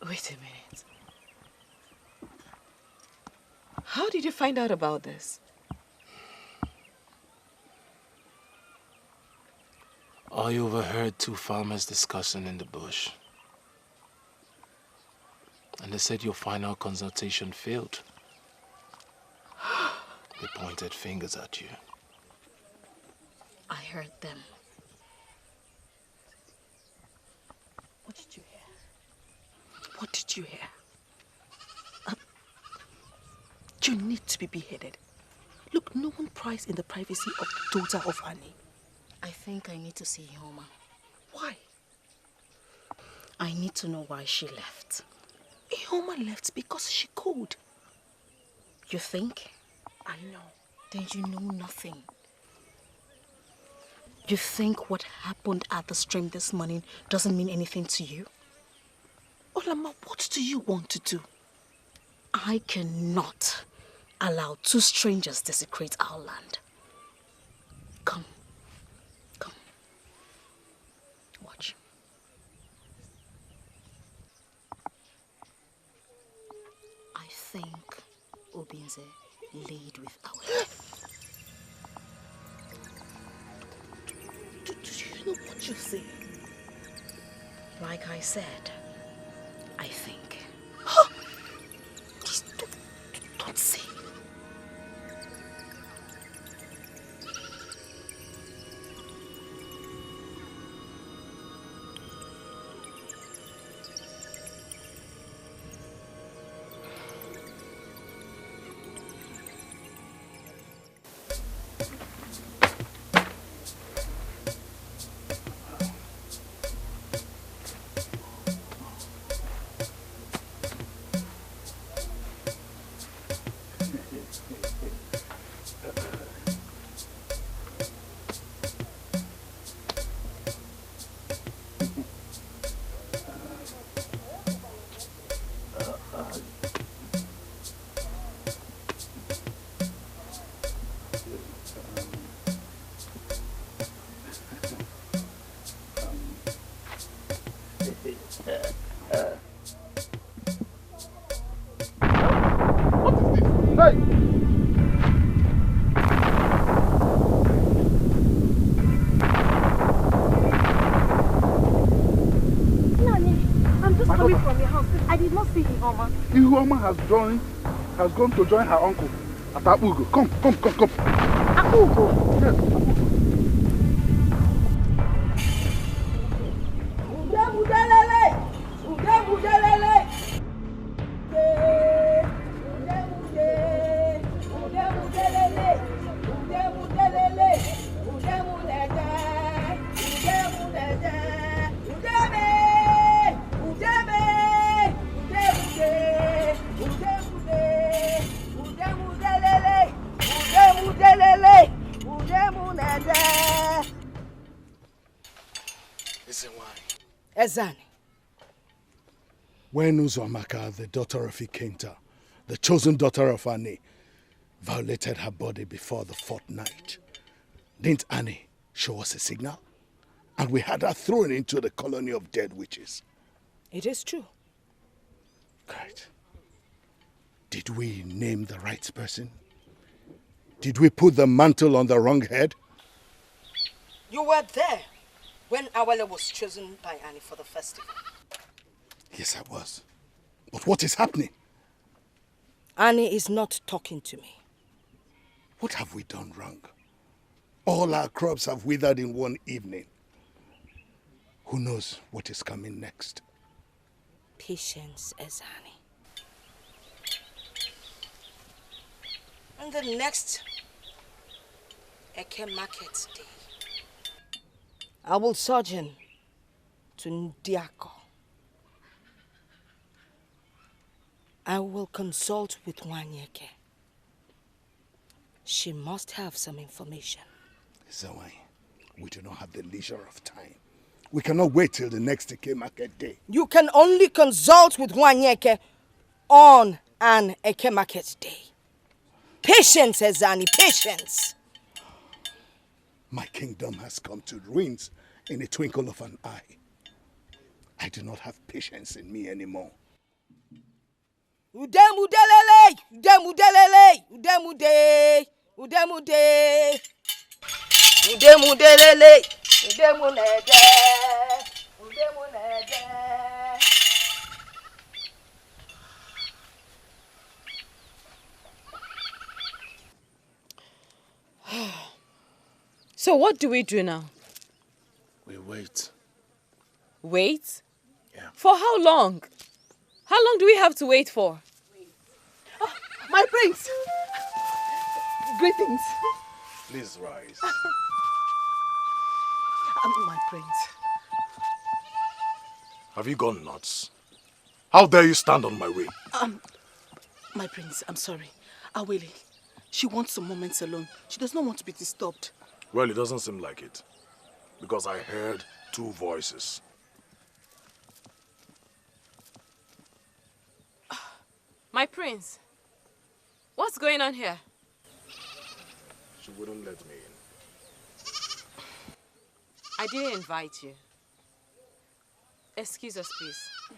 wait a minute. How did you find out about this? I overheard two farmers discussing in the bush. And they said your final consultation failed. They pointed fingers at you. I heard them. What did you hear? What did you hear? You need to be beheaded. Look, no one pries in the privacy of the daughter of Annie. I think I need to see Ihoma. Why? I need to know why she left. Ihoma left because she could. You think? I know. Then you know nothing. You think what happened at the stream this morning doesn't mean anything to you? Olama, what do you want to do? I cannot allow two strangers desecrate our land. Come. Come. Watch. I think Obinze laid with our... Do you know what you say? Like I said, I think. Please don't say. Ihuoma has gone to join her uncle at Abugo. Come. Abugo? Yes, Abugo. Ezani. When Uzwamaka, the daughter of Ikenta, the chosen daughter of Ani, violated her body before the fourth night, didn't Ani show us a signal? And we had her thrown into the colony of dead witches. It is true. Great. Did we name the right person? Did we put the mantle on the wrong head? You were there when Awele was chosen by Annie for the festival. Yes, I was. But what is happening? Annie is not talking to me. What have we done wrong? All our crops have withered in one evening. Who knows what is coming next? Patience, Ezani. On the next Eke Market Day, I will sojourn to Ndiako. I will consult with Wanyeke. She must have some information. Zawai, we do not have the leisure of time. We cannot wait till the next Eke Market Day. You can only consult with Wanyeke on an Eke Market Day. Patience, Ezani, patience. My kingdom has come to ruins in a twinkle of an eye. I do not have patience in me anymore. Udemudelele, udemudelele, udemude, udemude, udemudelele, udemunede, udemunede. So what do we do now? We wait. Wait? Yeah. For how long? How long do we have to wait for? Oh, my prince! Greetings. Please rise. My prince. Have you gone nuts? How dare you stand on my way? My prince, I'm sorry. Awele, she wants some moments alone. She does not want to be disturbed. Well, it doesn't seem like it. Because I heard two voices. My prince, what's going on here? She wouldn't let me in. I didn't invite you. Excuse us, please.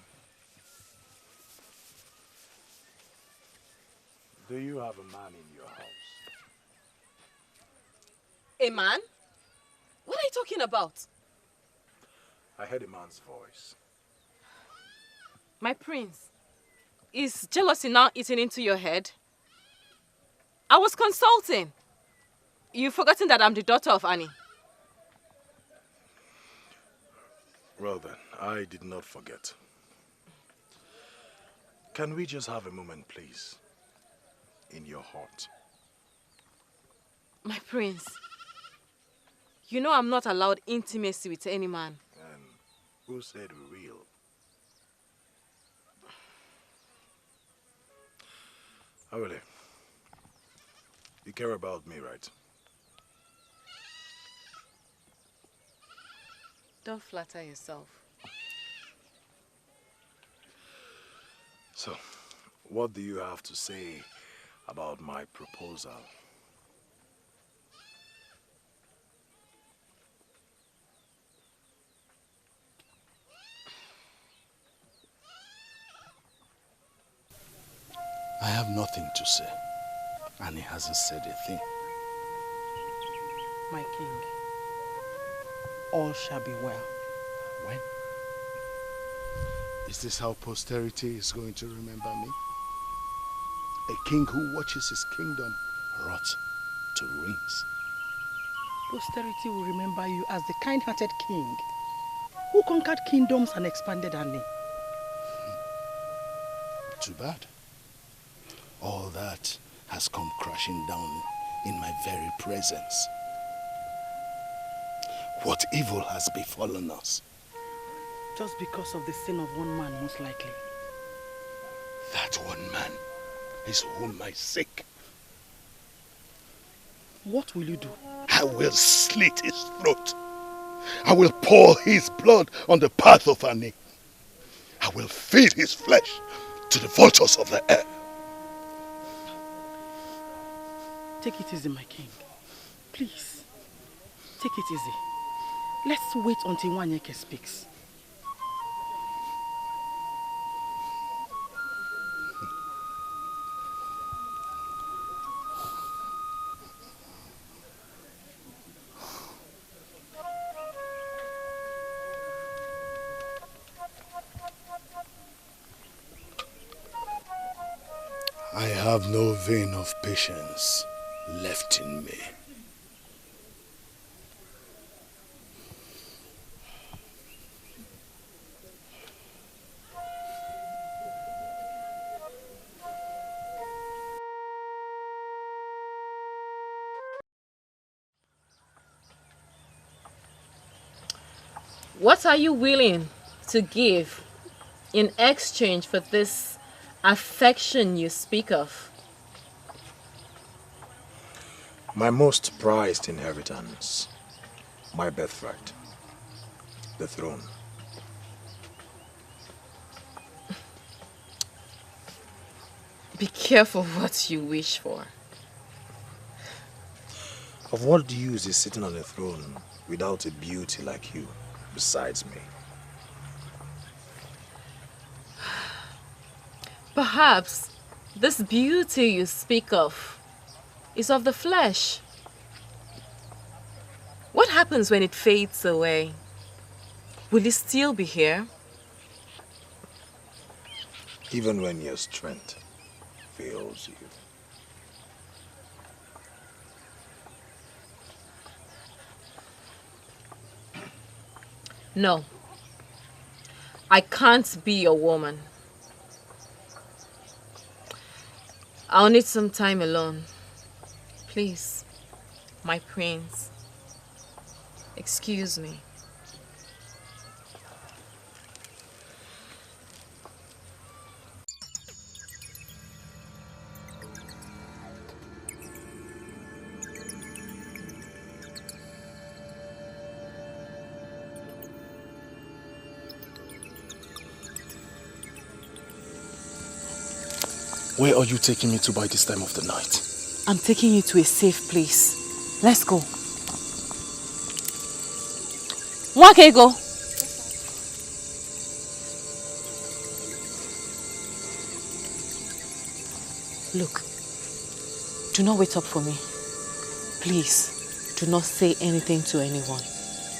Do you have a man in your house? A man? What are you talking about? I heard a man's voice. My prince, is jealousy now eating into your head? I was consulting. You've forgotten that I'm the daughter of Annie. Well then, I did not forget. Can we just have a moment, please? In your heart. My prince, you know I'm not allowed intimacy with any man. And who said we will? Awele, you care about me, right? Don't flatter yourself. So, what do you have to say about my proposal? I have nothing to say. And he hasn't said a thing. My king, all shall be well. When? Is this how posterity is going to remember me? A king who watches his kingdom rot to ruins. Posterity will remember you as the kind-hearted king who conquered kingdoms and expanded Annie. Too bad. All that has come crashing down in my very presence. What evil has befallen us? Just because of the sin of one man, most likely. That one man is whom I seek. What will you do? I will slit his throat. I will pour his blood on the path of Annie. I will feed his flesh to the vultures of the air. Take it easy, my king. Please, take it easy. Let's wait until Wanyeke speaks. I have no vein of patience left in me. What are you willing to give in exchange for this affection you speak of? My most prized inheritance, my birthright, the throne. Be careful what you wish for. Of what use is sitting on a throne without a beauty like you besides me? Perhaps this beauty you speak of is of the flesh. What happens when it fades away? Will it still be here? Even when your strength fails you. No. I can't be a woman. I'll need some time alone. Please, my prince. Excuse me. Where are you taking me to by this time of the night? I'm taking you to a safe place. Let's go. Wakego. Look, do not wait up for me. Please, do not say anything to anyone.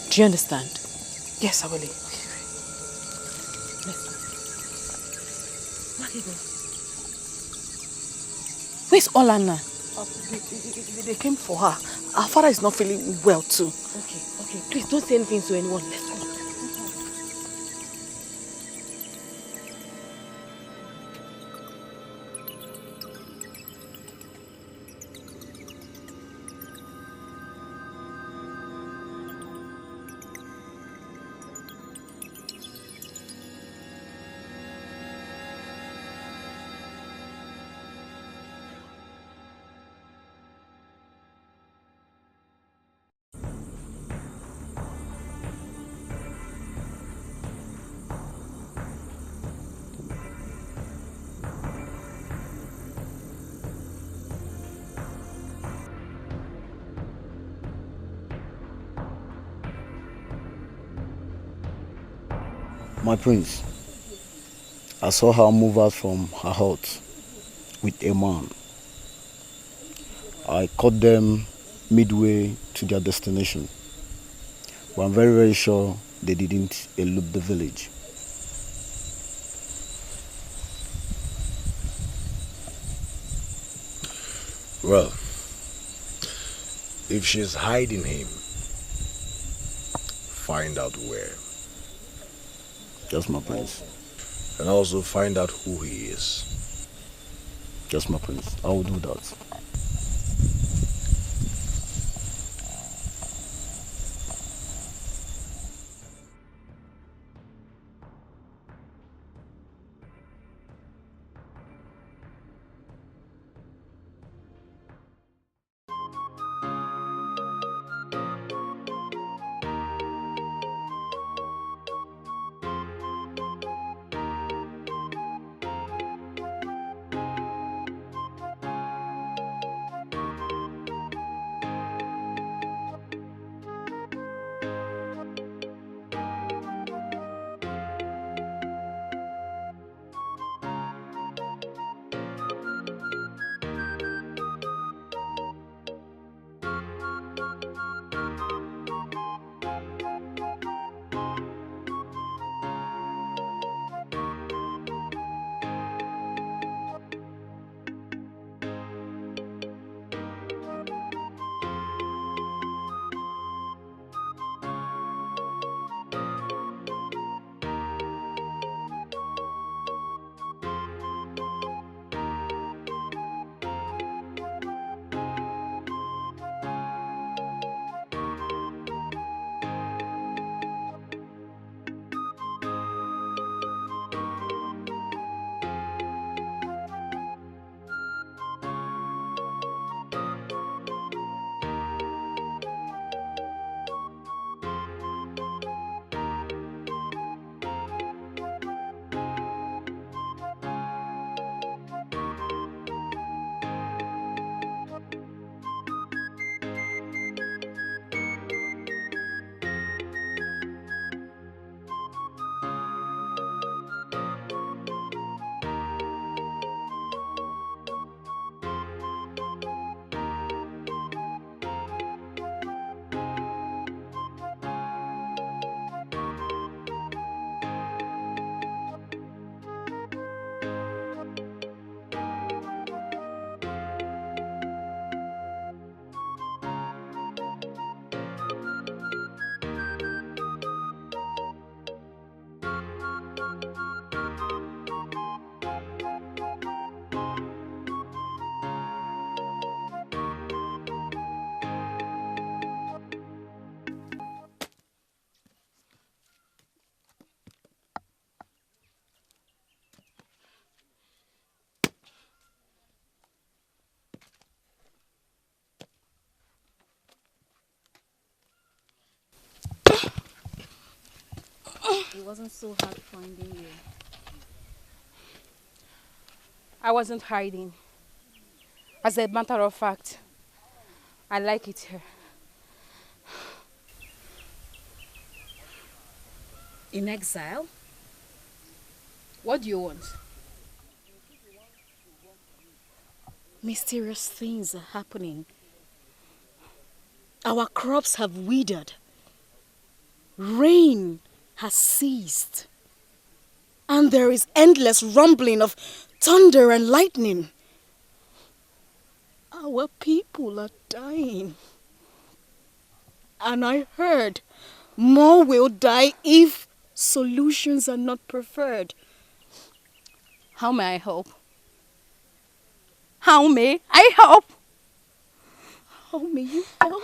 Do you understand? Yes, Awele. Let's go. Wakego. Where's Olana? They came for her. Our father is not feeling well too. Okay. Please don't say anything to anyone. Let's go. My prince, I saw her move out from her hut with a man. I caught them midway to their destination, but I'm very, very sure they didn't elude the village. Well, if she's hiding him, find out where. Yes, my prince. And also find out who he is. Yes, my prince. I will do that. It wasn't so hard finding you. I wasn't hiding. As a matter of fact, I like it here. In exile? What do you want? Mysterious things are happening. Our crops have withered. Rain has ceased. And there is endless rumbling of thunder and lightning. Our people are dying. And I heard more will die if solutions are not preferred. How may I help? How may I help? How may you help?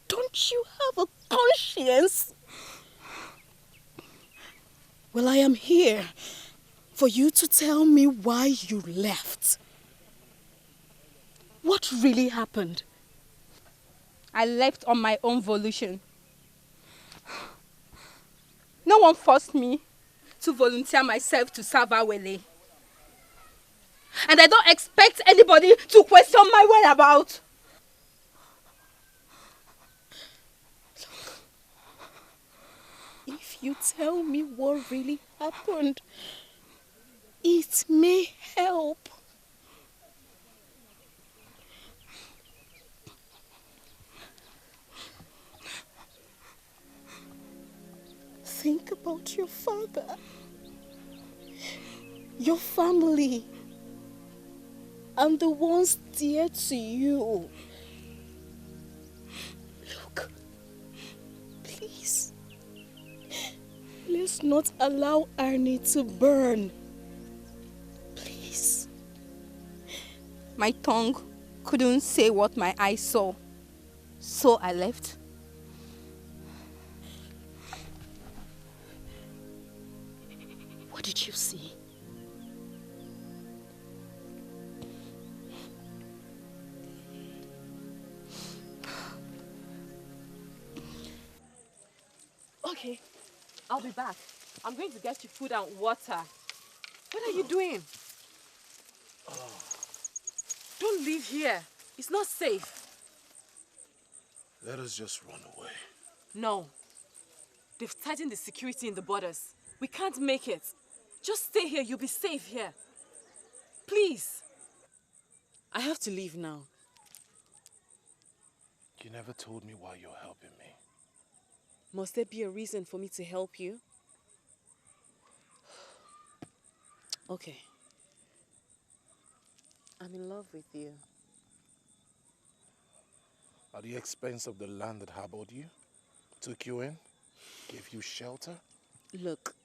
Don't you have a conscience? Well, I am here for you to tell me why you left. What really happened? I left on my own volition. No one forced me to volunteer myself to serve Awele. And I don't expect anybody to question my whereabouts. If you tell me what really happened, it may help. Think about your father, your family, and the ones dear to you. Look, please, let's not allow Arnie to burn. Please. My tongue couldn't say what my eyes saw, so I left. What did you see? Okay, I'll be back. I'm going to get you food and water. What are you doing? Don't leave here. It's not safe. Let us just run away. No. They've tightened the security in the borders. We can't make it. Just stay here. You'll be safe here. Please. I have to leave now. You never told me why you're helping me. Must there be a reason for me to help you? Okay. I'm in love with you. At the expense of the land that harbored you, took you in, gave you shelter? Look,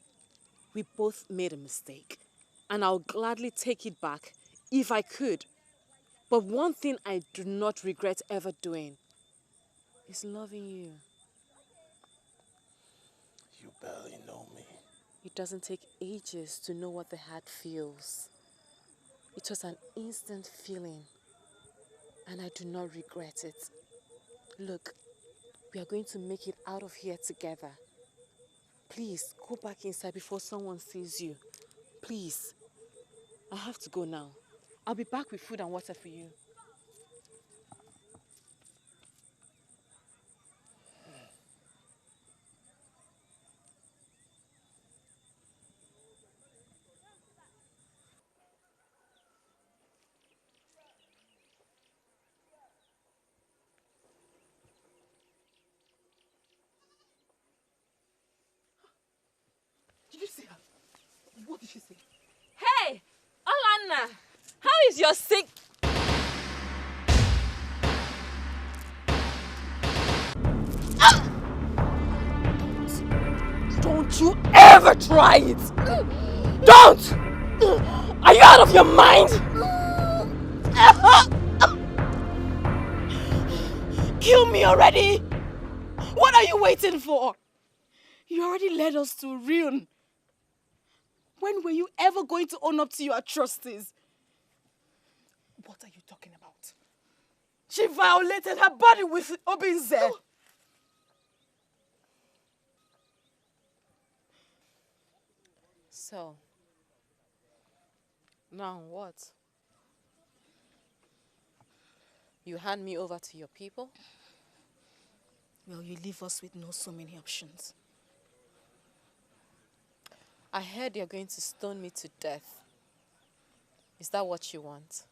we both made a mistake, and I'll gladly take it back if I could. But one thing I do not regret ever doing is loving you. You barely know me. It doesn't take ages to know what the heart feels. It was an instant feeling, and I do not regret it. Look, we are going to make it out of here together. Please, go back inside before someone sees you. Please. I have to go now. I'll be back with food and water for you. Did you see her? What did she say? Hey! Olanna! How is your sick... Don't you ever try it! Don't! Are you out of your mind? Kill me already! What are you waiting for? You already led us to ruin. When were you ever going to own up to your atrocities? What are you talking about? She violated her body with Obinze. So, now what? You hand me over to your people? Well, you leave us with no so many options. I heard you're going to stone me to death. Is that what you want?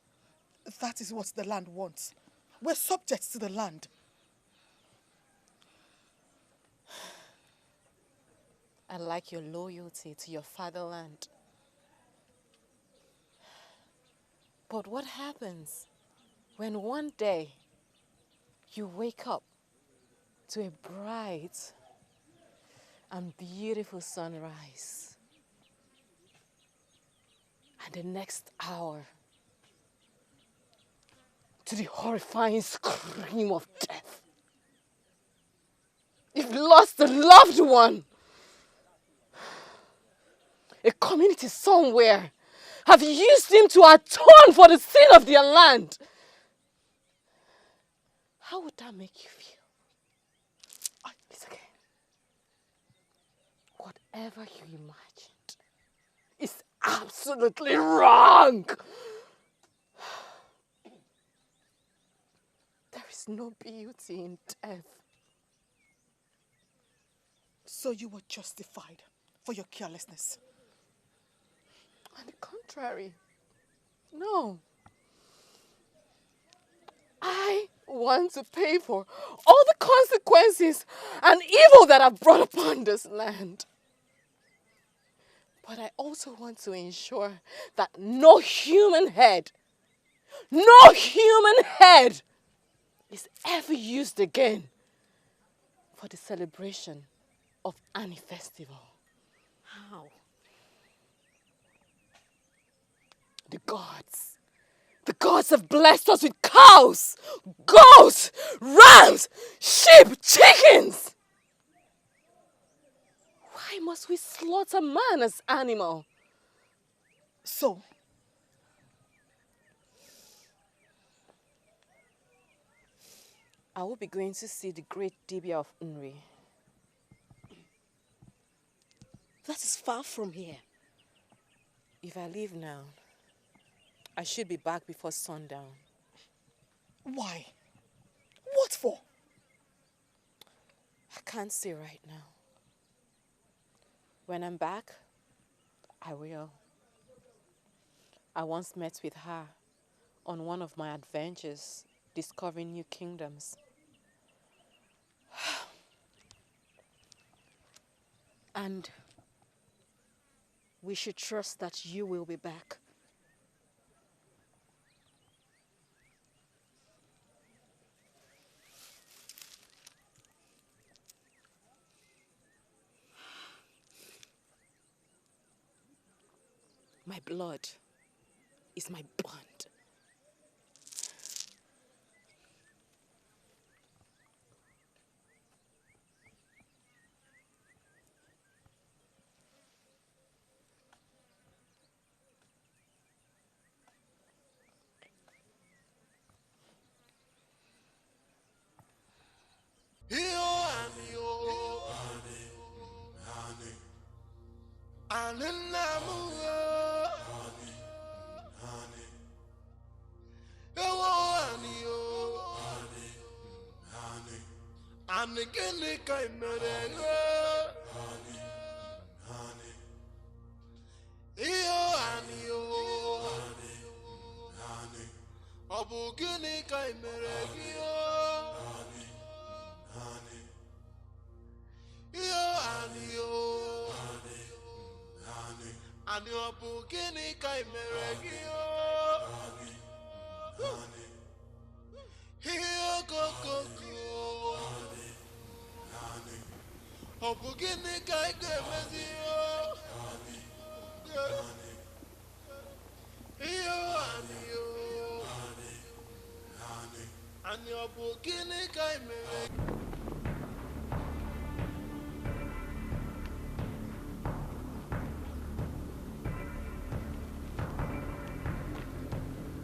That is what the land wants. We're subjects to the land. I like your loyalty to your fatherland. But what happens when one day you wake up to a bright and beautiful sunrise, and the next hour to the horrifying scream of death? You've lost a loved one. A community somewhere have used him to atone for the sin of their land. How would that make you feel? It's okay. Whatever you imagined is absolutely wrong. There is no beauty in death. So you were justified for your carelessness? On the contrary, no. I want to pay for all the consequences and evil that I've brought upon this land. But I also want to ensure that no human head is ever used again for the celebration of any festival. How? The gods have blessed us with cows, goats, rams, sheep, chickens. Why must we slaughter man as animal? So, I will be going to see the great Dibia of Nri. That is far from here. If I leave now, I should be back before sundown. Why? What for? I can't say right now. When I'm back, I will. I once met with her on one of my adventures discovering new kingdoms. And we should trust that you will be back. My blood is my bond.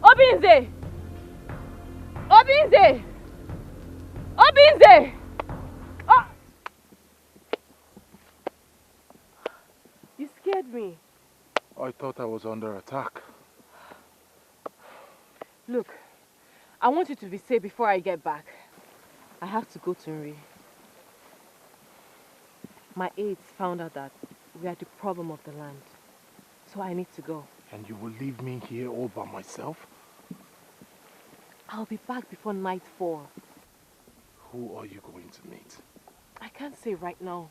Obinze! Obinze! Obinze! Oh! You scared me. I thought I was under attack. Look, I want you to be safe before I get back. I have to go to Nri. My aides found out that we are the problem of the land. So I need to go. And you will leave me here all by myself? I'll be back before nightfall. Who are you going to meet? I can't say right now.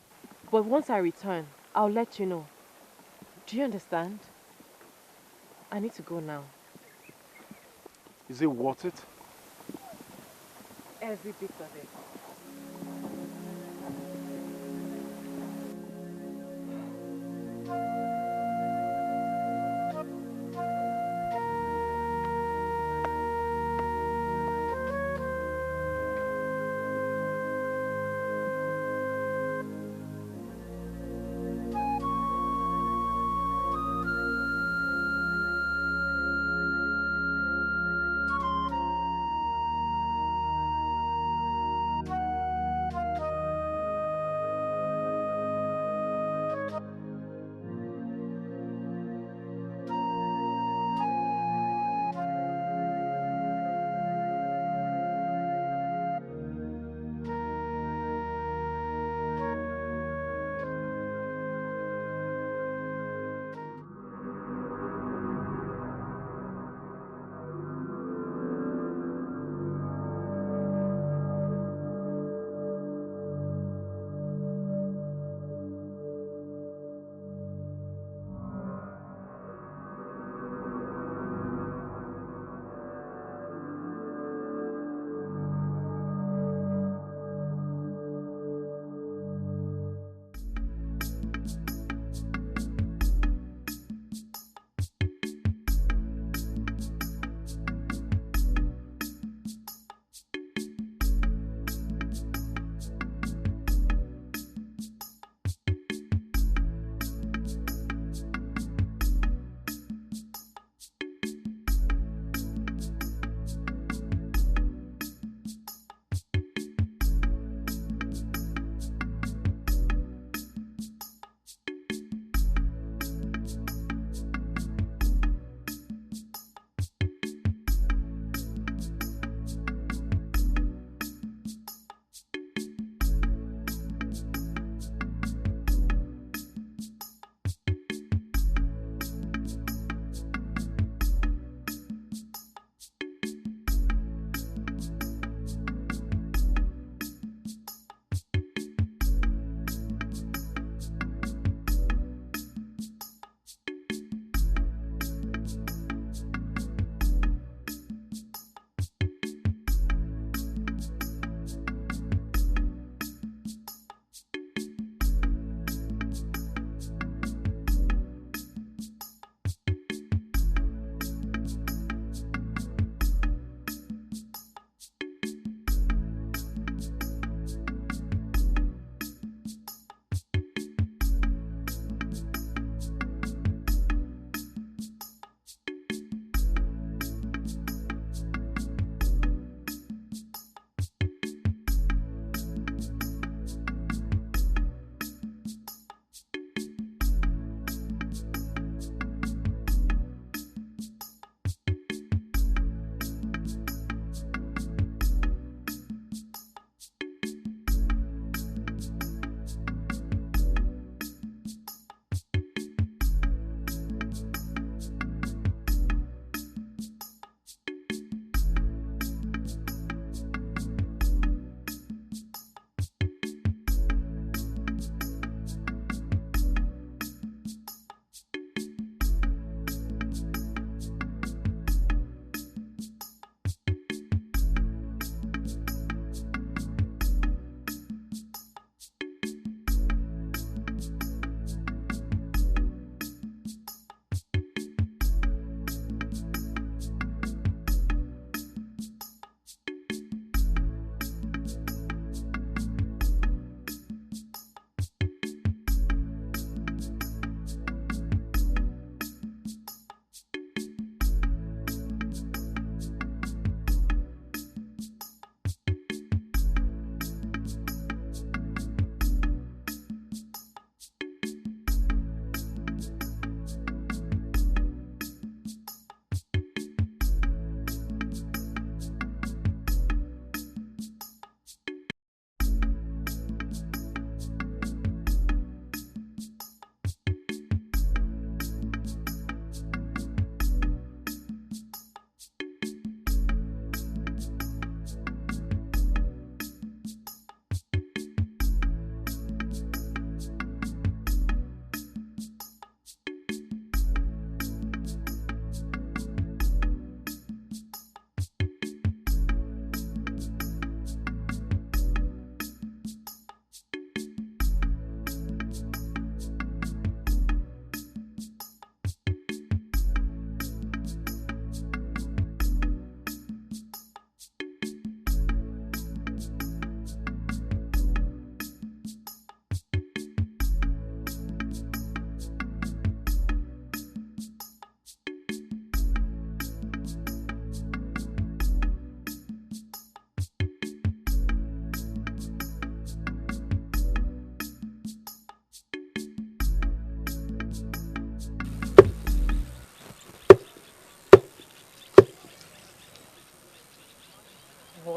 But once I return, I'll let you know. Do you understand? I need to go now. Is it worth it? Every bit of it.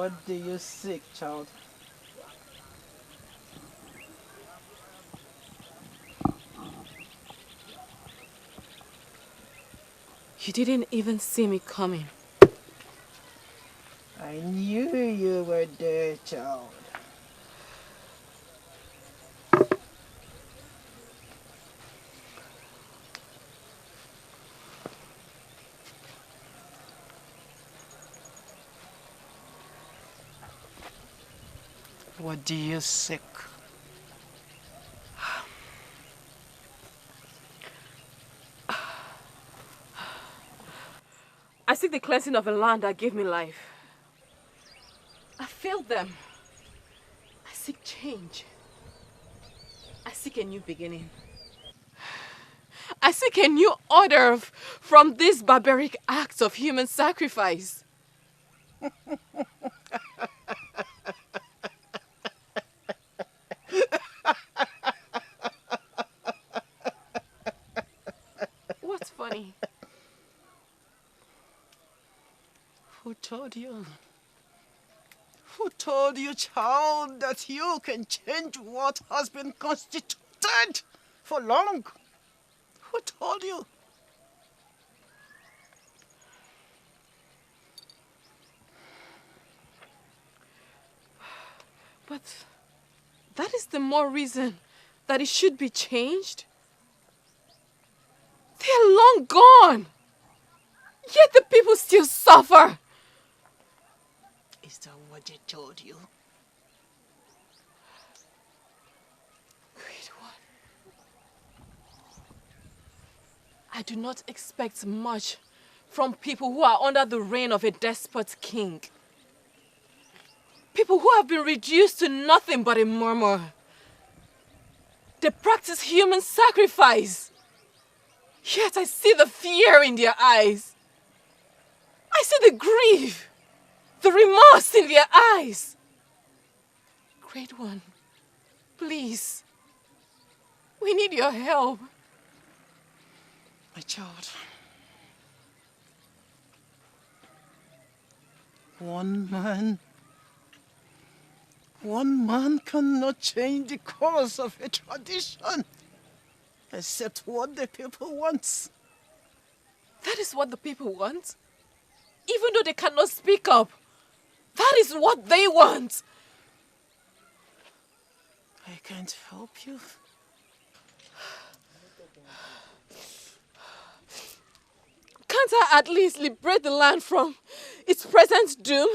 What do you seek, child? You didn't even see me coming. I knew you were there, child. What do you seek? I seek the cleansing of a land that gave me life. I failed them. I seek change. I seek a new beginning. I seek a new order from these barbaric acts of human sacrifice. What's funny? Who told you? Who told you, child, that you can change what has been constituted for long? Who told you? But that is the more reason that it should be changed. They're long gone. Yet the people still suffer. Is that what they told you? Great one. I do not expect much from people who are under the reign of a despot king. People who have been reduced to nothing but a murmur. They practice human sacrifice. Yet I see the fear in their eyes. I see the grief, the remorse in their eyes. Great one, please, we need your help. My child, one man cannot change the course of a tradition except what the people want. That is what the people want? Even though they cannot speak up, that is what they want. I can't help you. Can't I at least liberate the land from its present doom?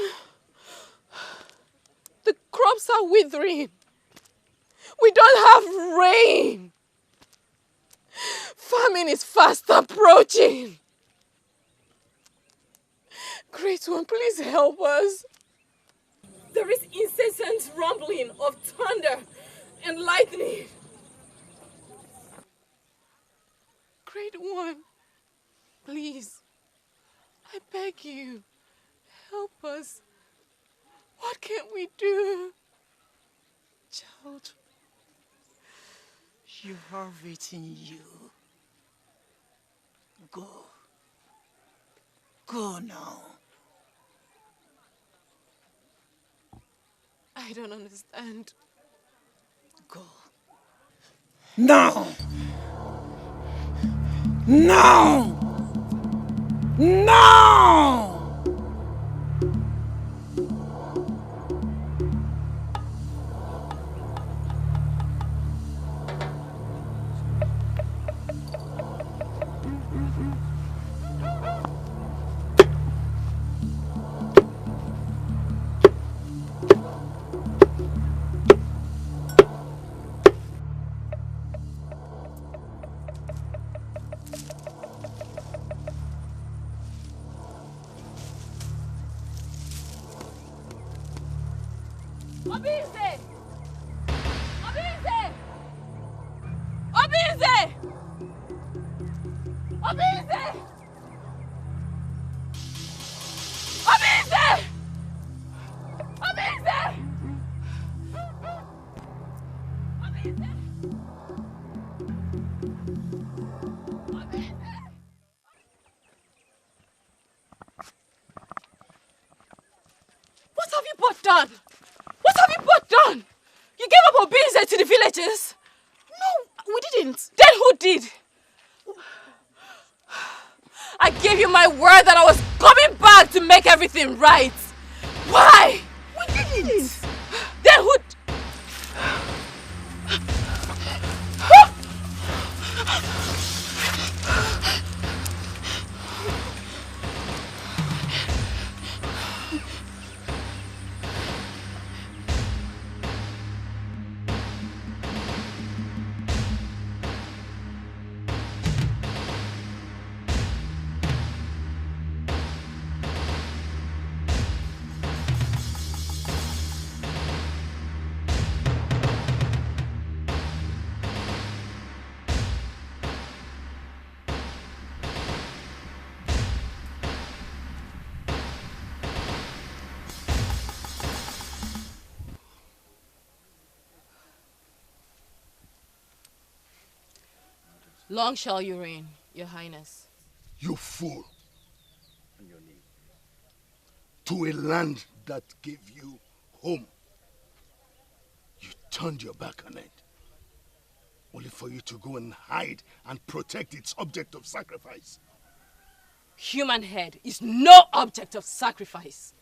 The crops are withering. We don't have rain. Famine is fast approaching. Great one, please help us. There is incessant rumbling of thunder and lightning. Great one, please, I beg you, help us. What can we do? Child, you have it in you. Go. Go now. I don't understand. Go. Now! Now! Now! Obize! Obize! Obize! Obize! Obize! Obize! Obize! What have you Obinze to the villagers? No, we didn't. Then who did? I gave you my word that I was coming back to make everything right. Why? We didn't. Then who? Long shall you reign, your highness. You fool. To a land that gave you home, you turned your back on it, only for you to go and hide and protect its object of sacrifice. Human head is no object of sacrifice.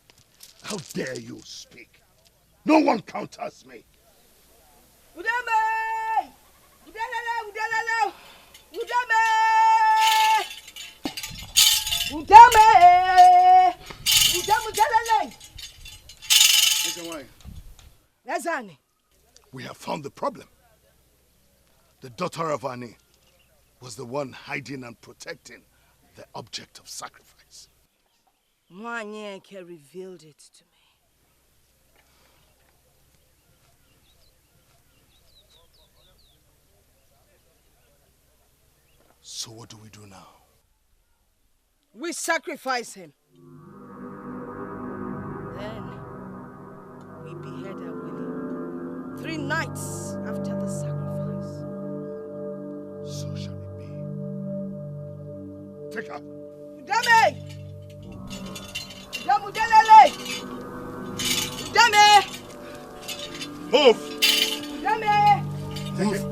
How dare you speak? No one counters me. Udame! Udalala, udalala! Udame! Udame! Udame, udalala! We have found the problem. The daughter of Ani was the one hiding and protecting the object of sacrifice. Mwanyeke revealed it to me. So what do we do now? We sacrifice him. Then we behead our Willie 3 nights after the sacrifice. So shall it be. Take her. Udame! Udamudelele! Udame! Move! Udame! Move!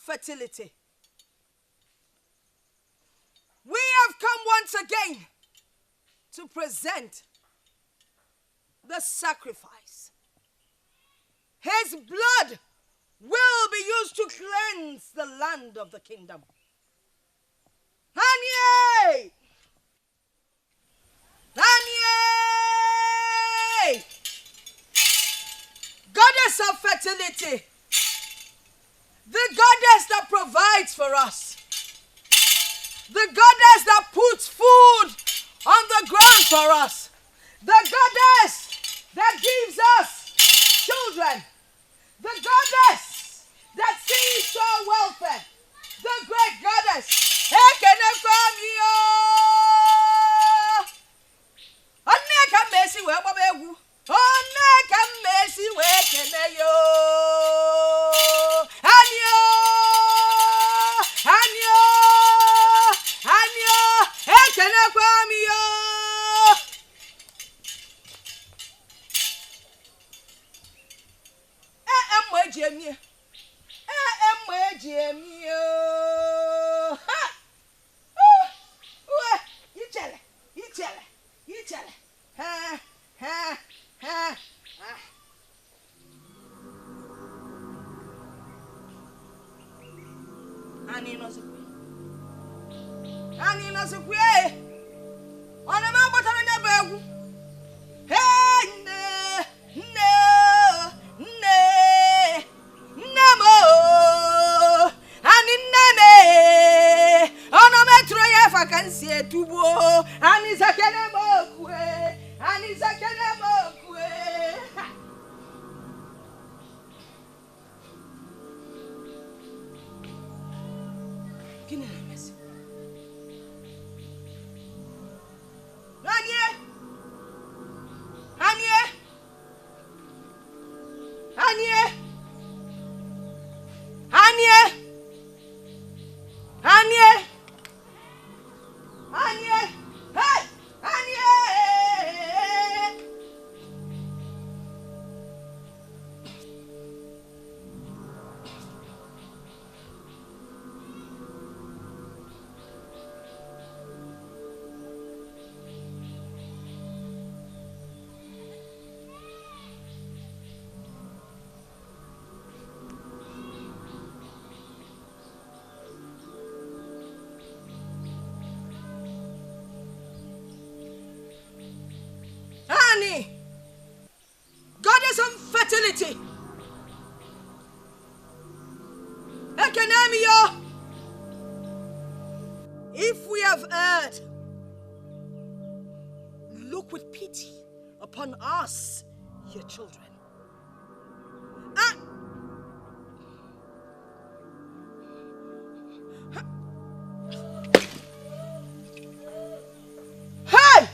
Fertility. We have come once again to present the sacrifice. His blood will be used to cleanse the land of the kingdom. Anye! Anye! Goddess of fertility. The goddess that provides for us. The goddess that puts food on the ground for us. The goddess that gives us children. The goddess that sees to our welfare. The great goddess. Nancy Tubo, and is a canamokwe, and is a canamokwe. Goddess of fertility. Economio. If we have erred, look with pity upon us, your children. Hey!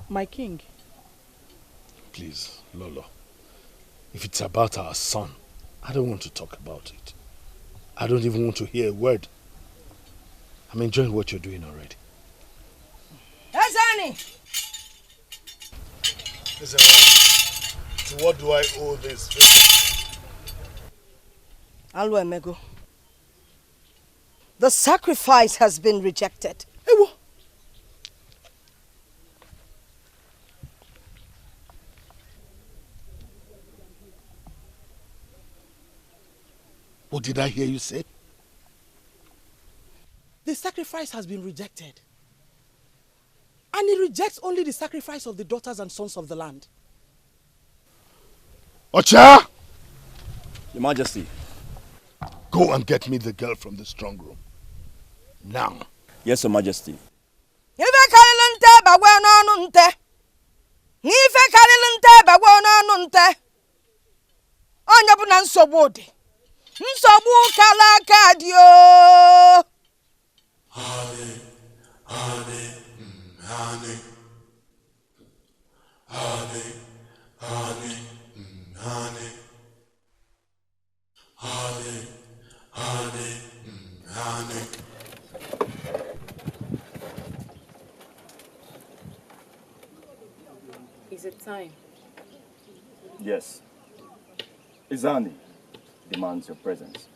My king. Please, Lolo. If it's about our son, I don't want to talk about it. I don't even want to hear a word. I'm enjoying what you're doing already. Ezani! To what do I owe this visit? Alwemego. The sacrifice has been rejected. Ewo. What did I hear you say? The sacrifice has been rejected. And he rejects only the sacrifice of the daughters and sons of the land. Ocha! Your Majesty. Go and get me the girl from the strong room. Now. Yes, Your Majesty. Nsogbu kalaka dio. Honey, honey, honey, honey, honey, honey, honey, honey, honey. Is it time? Yes. Izani demands your presence.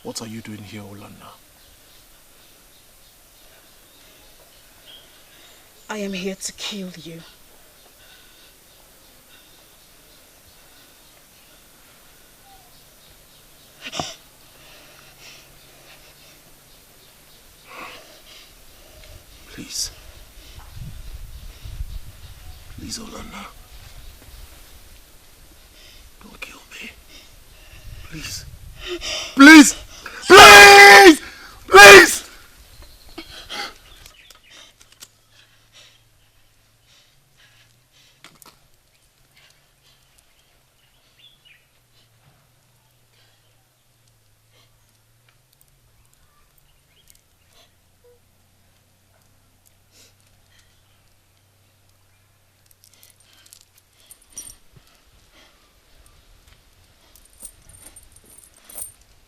What are you doing here, Olana? I am here to kill you. Please. Please, Olana. Don't kill me. Please. Please! Please! Please!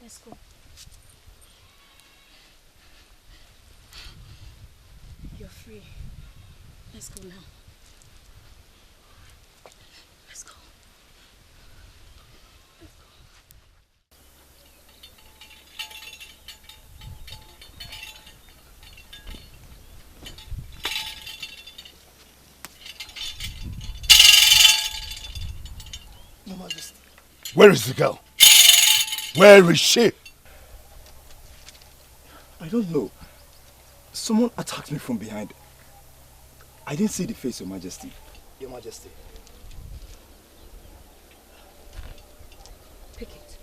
Let's go. You're free. Let's go now. Let's go. Your Majesty. Where is the girl? Where is she? I don't know. Someone attacked me from behind. I didn't see the face, Your Majesty. Your Majesty. Pick it.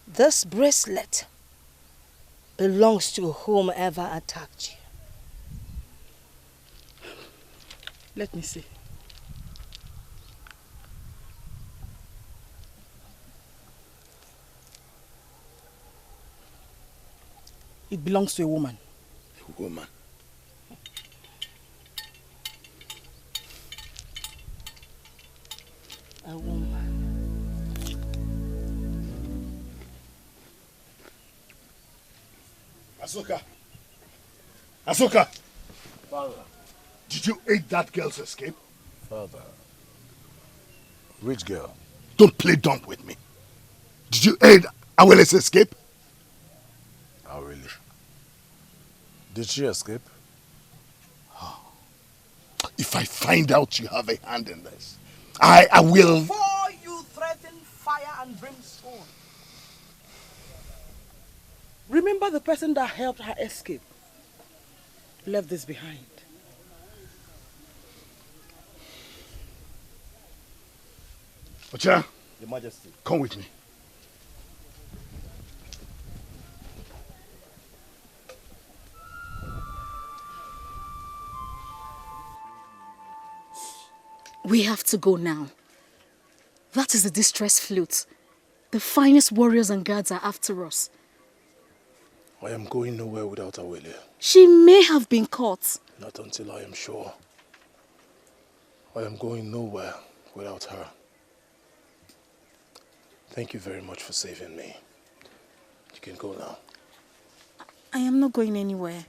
This bracelet belongs to whomever attacked you. Let me see. It belongs to a woman. A woman? A woman. Asuka! Asuka! Father. Did you aid that girl's escape? Father. Which girl? Don't play dumb with me. Did you aid Awele's escape? Awele. Did she escape? If I find out you have a hand in this, I will... Before you threaten fire and brimstone, remember the person that helped her escape left this behind. Ocha, Your Majesty. come with me. We have to go now. That is the distress flute. The finest warriors and guards are after us. I am going nowhere without Awele. She may have been caught. Not until I am sure. I am going nowhere without her. Thank you very much for saving me. You can go now. I am not going anywhere.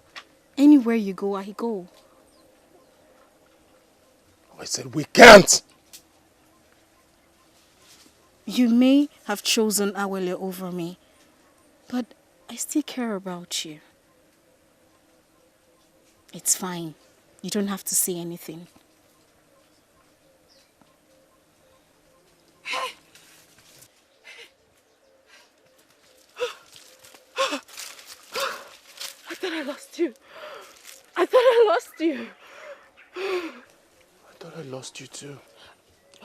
Anywhere you go, I go. I said we can't! You may have chosen Awele over me, but I still care about you. It's fine. You don't have to say anything. I thought I lost you. I thought I lost you. I thought I lost you too.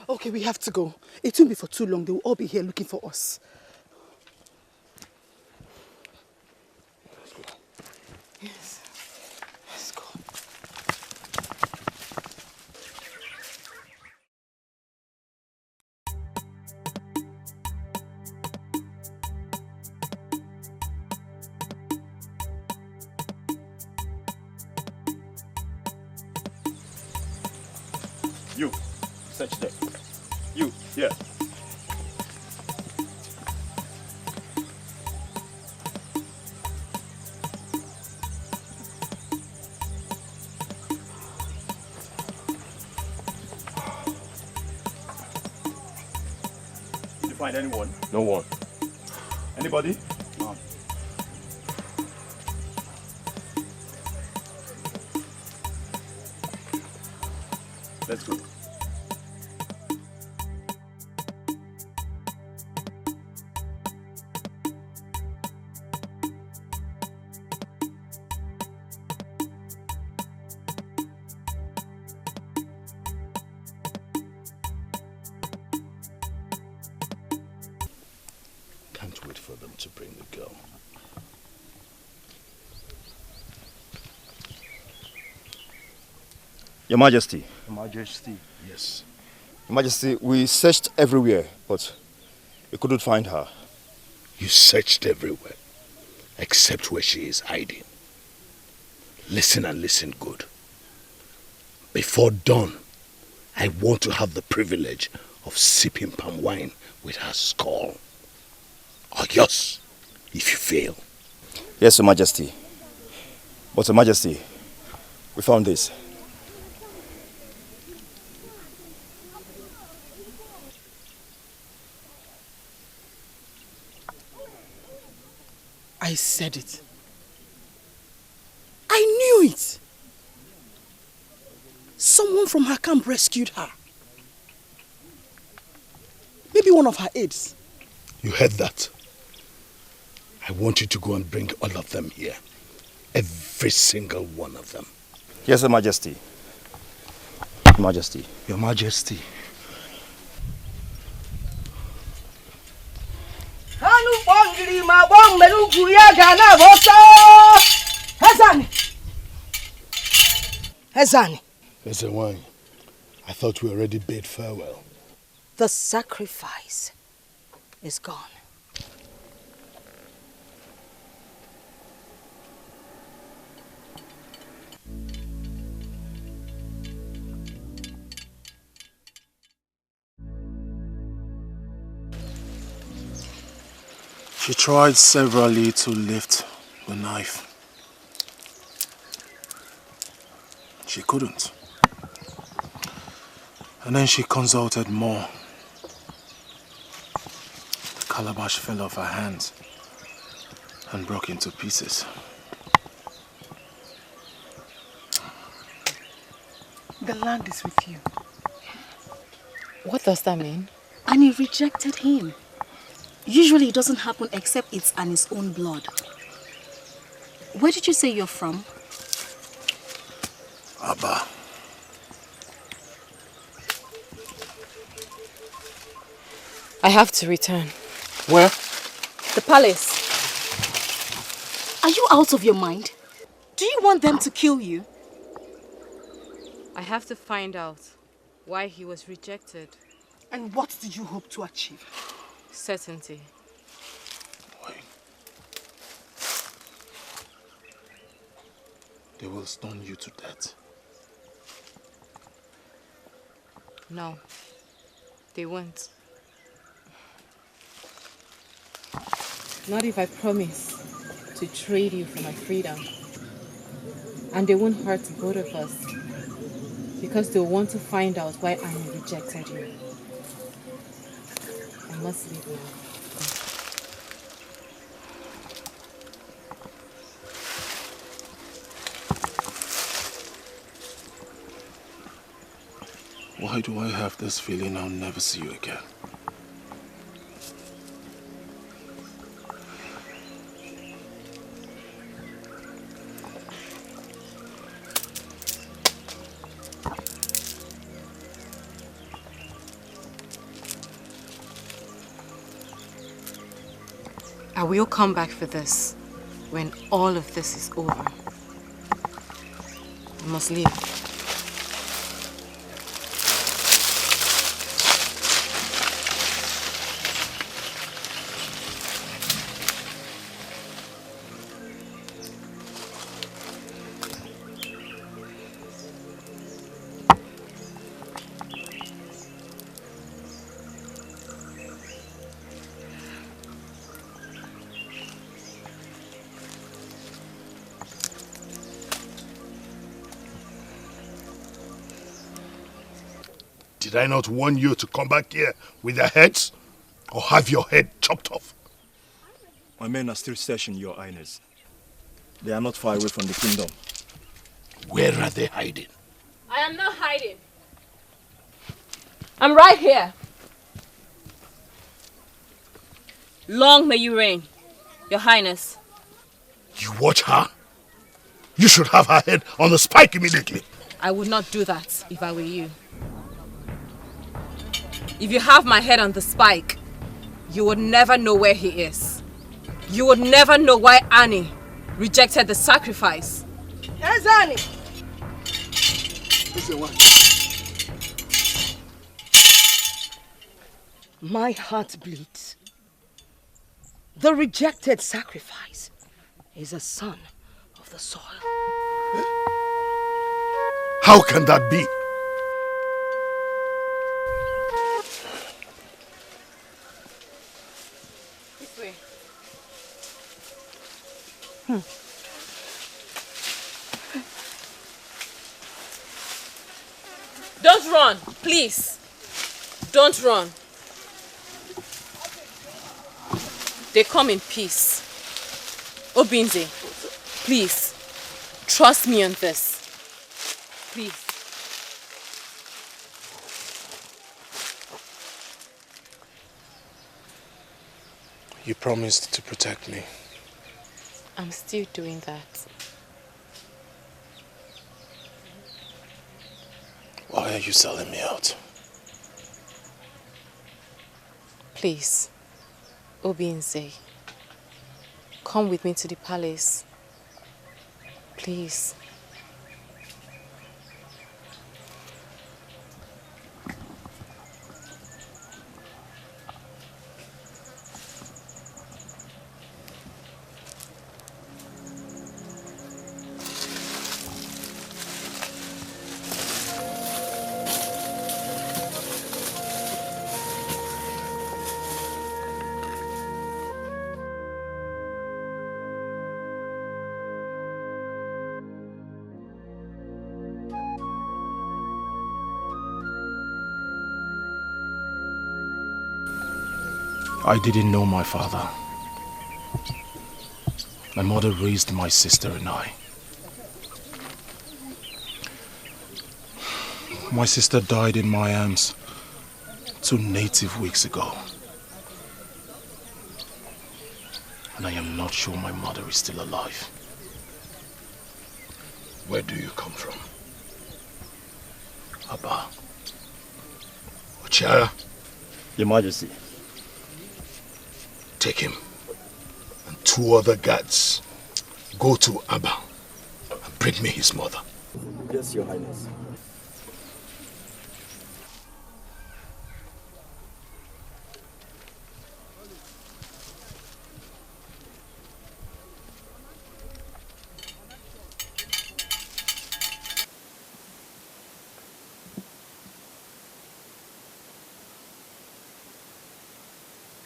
Okay, we have to go. It won't be for too long. They will all be here looking for us. Let's go. Yes. Let's go. You, search there. You, here. Did you find anyone? No one. Anybody? No. Let's go. Your Majesty. Your Majesty. Yes. Your Majesty, we searched everywhere, but we couldn't find her. You searched everywhere, except where she is hiding. Listen and listen good. Before dawn, I want to have the privilege of sipping palm wine with her skull. Or yours, if you fail. Yes, Your Majesty. But Your Majesty, we found this. I said it. I knew it. Someone from her camp rescued her. Maybe one of her aides. You heard that? I want you to go and bring all of them here. Every single one of them. Yes, Your Majesty. Your Majesty. Your Majesty. Hezani. Ezewine, I thought we already bade farewell. The sacrifice is gone. She tried severally to lift the knife. She couldn't. And then she consulted more. The calabash fell off her hands and broke into pieces. The land is with you. What does that mean? And he rejected him. Usually it doesn't happen except it's on his own blood. Where did you say you're from? Abba. I have to return. Where? The palace. Are you out of your mind? Do you want them to kill you? I have to find out why he was rejected. And what did you hope to achieve? Certainty. They will stone you to death. No, they won't. Not if I promise to trade you for my freedom. And they won't hurt both of us. Because they'll want to find out why Annie rejected you. I must leave now. Why do I have this feeling I'll never see you again? I will come back for this when all of this is over. I must leave. Did I not warn you to come back here with your heads? Or have your head chopped off? My men are still searching, Your Highness. They are not far away from the kingdom. Where are they hiding? I am not hiding. I'm right here. Long may you reign, Your Highness. You watch her? You should have her head on the spike immediately. I would not do that if I were you. If you have my head on the spike, you would never know where he is. You would never know why Annie rejected the sacrifice. Yes, Annie. My heart bleeds. The rejected sacrifice is a son of the soil. How can that be? This way. Don't run, please. Don't run. They come in peace. Obinze, please, trust me on this. Please. You promised to protect me. I'm still doing that. Why are you selling me out? Please, Obinze, come with me to the palace. Please. I didn't know my father. My mother raised my sister and I. My sister died in my arms 2 native weeks ago. And I am not sure my mother is still alive. Where do you come from? Abba. Ochara? Your Majesty. Take him. And 2 other guards. Go to Abba and bring me his mother. Yes, Your Highness.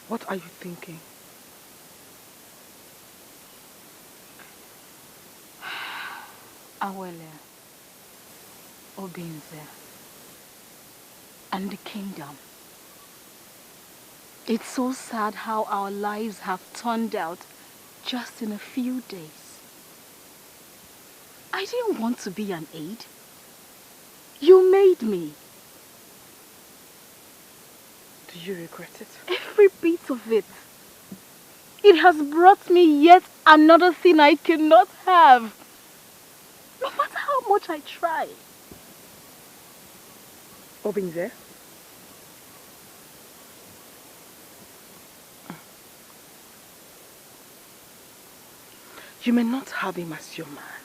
What are you thinking? Awele, Obinze, and the kingdom. It's so sad how our lives have turned out just in a few days. I didn't want to be an aide. You made me. Do you regret it? Every bit of it. It has brought me yet another thing I cannot have. No matter how much I try. Obinze? You may not have him as your man.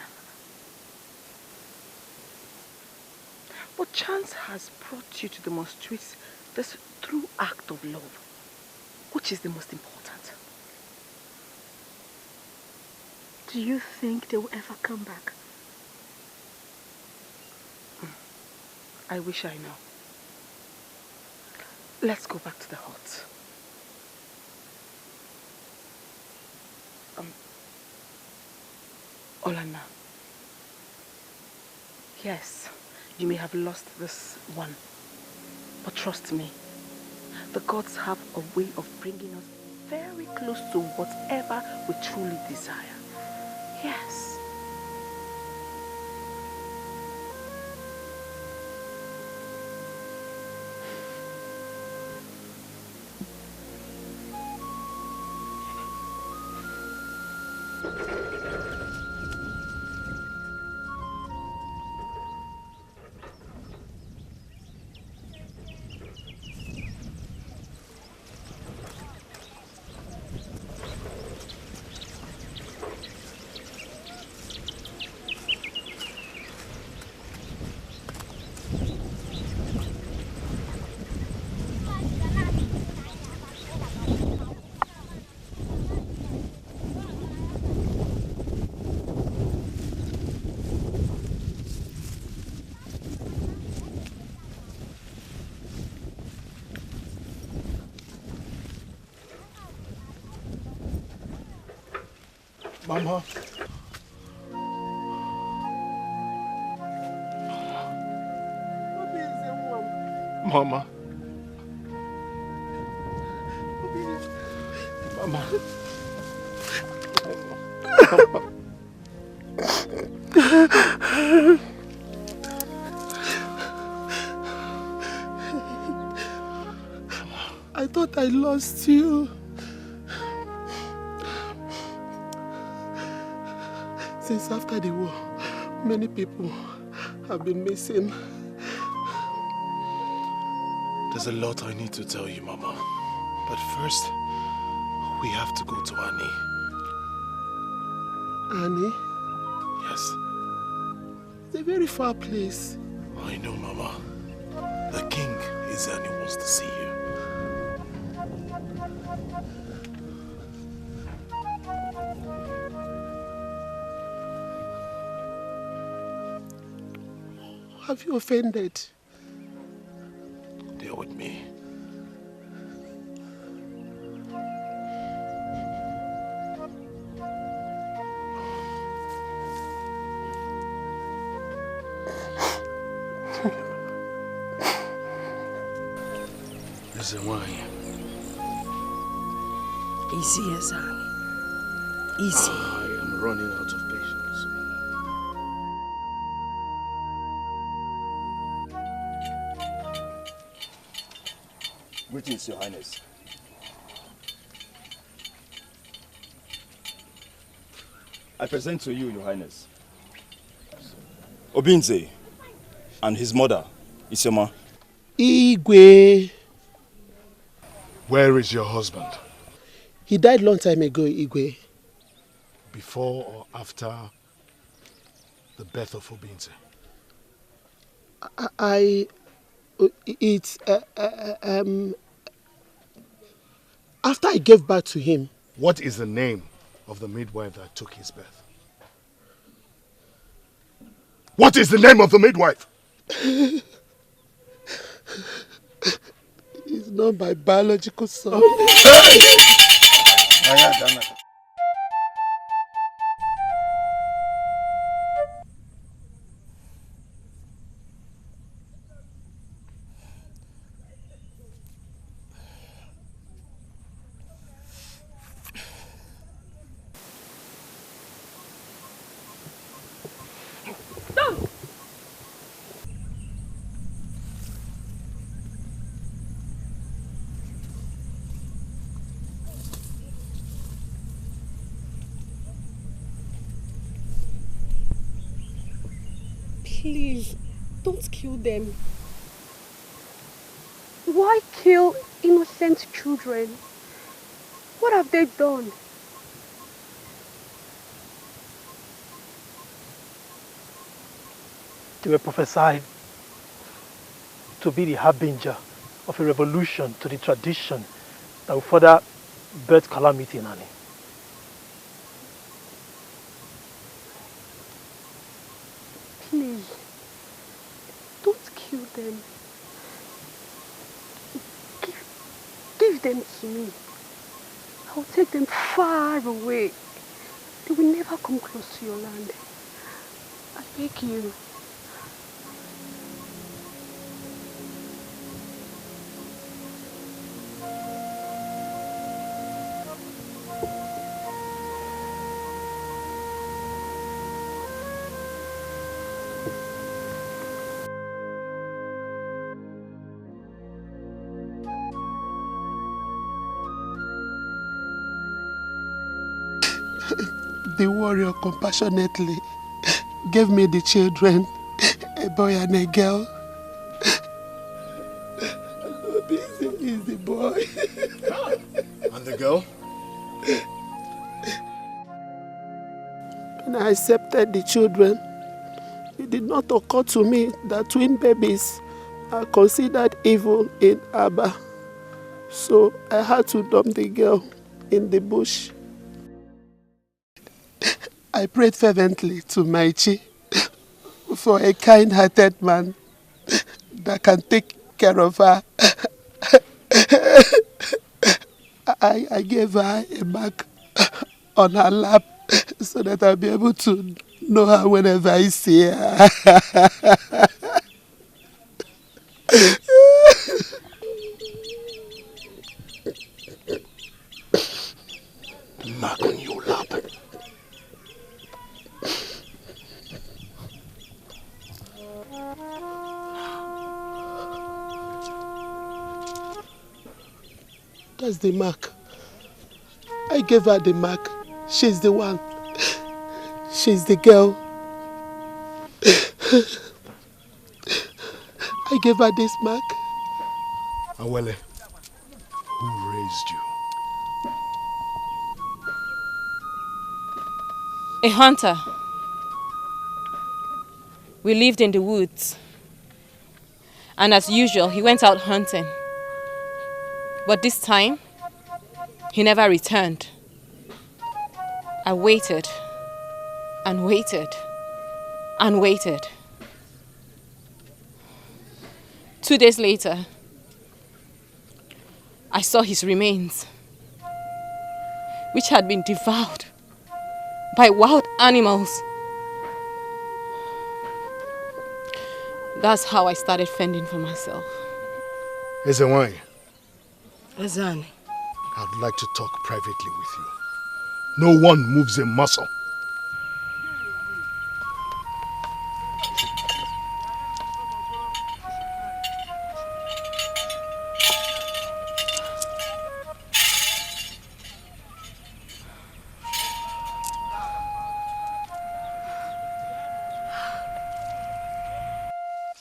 But chance has brought you to demonstrate this true act of love, which is the most important. Do you think they will ever come back? I wish I know. Let's go back to the hut. Olana. Yes, you may have lost this one, but trust me, the gods have a way of bringing us very close to whatever we truly desire. Yes. Mama. Mama. Mama. I thought I lost you. Since after the war, many people have been missing. There's a lot I need to tell you, Mama. But first, we have to go to Annie. Annie? Yes. It's a very far place. I know, Mama. The king is and he wants to see you. Have you offended? Deal with me. Listen, why? Easy, Ezani. Easy. I am running out of patience. Greetings, Your Highness. I present to you, Your Highness, Obinze and his mother, Isema. Igwe. Where is your husband? He died long time ago, Igwe. Before or after the birth of Obinze? After I gave birth to him. What is the name of the midwife that took his birth? What is the name of the midwife? He's not my biological son. Hey! Please, don't kill them. Why kill innocent children? What have they done? They were prophesied to be the harbinger of a revolution to the tradition that will further birth calamity in Annie. Please, don't kill them. Give them to me. I will take them far away. They will never come close to your land. I beg you. The warrior compassionately gave me the children, a boy and a girl. Obinze is the boy. And the girl? When I accepted the children, it did not occur to me that twin babies are considered evil in Abba. So I had to dump the girl in the bush. I prayed fervently to Maichi for a kind-hearted man that can take care of her. I gave her a mark on her lap so that I'll be able to know her whenever I see her. Knock on your lap. That's the mark. I gave her the mark. She's the one. She's the girl. I gave her this mark. Awele, who raised you? A hunter. We lived in the woods. And as usual, he went out hunting. But this time, he never returned. I waited and waited and waited. 2 days later, I saw his remains, which had been devoured by wild animals. That's how I started fending for myself. Ezewanye, Ezani, I'd like to talk privately with you. No one moves a muscle.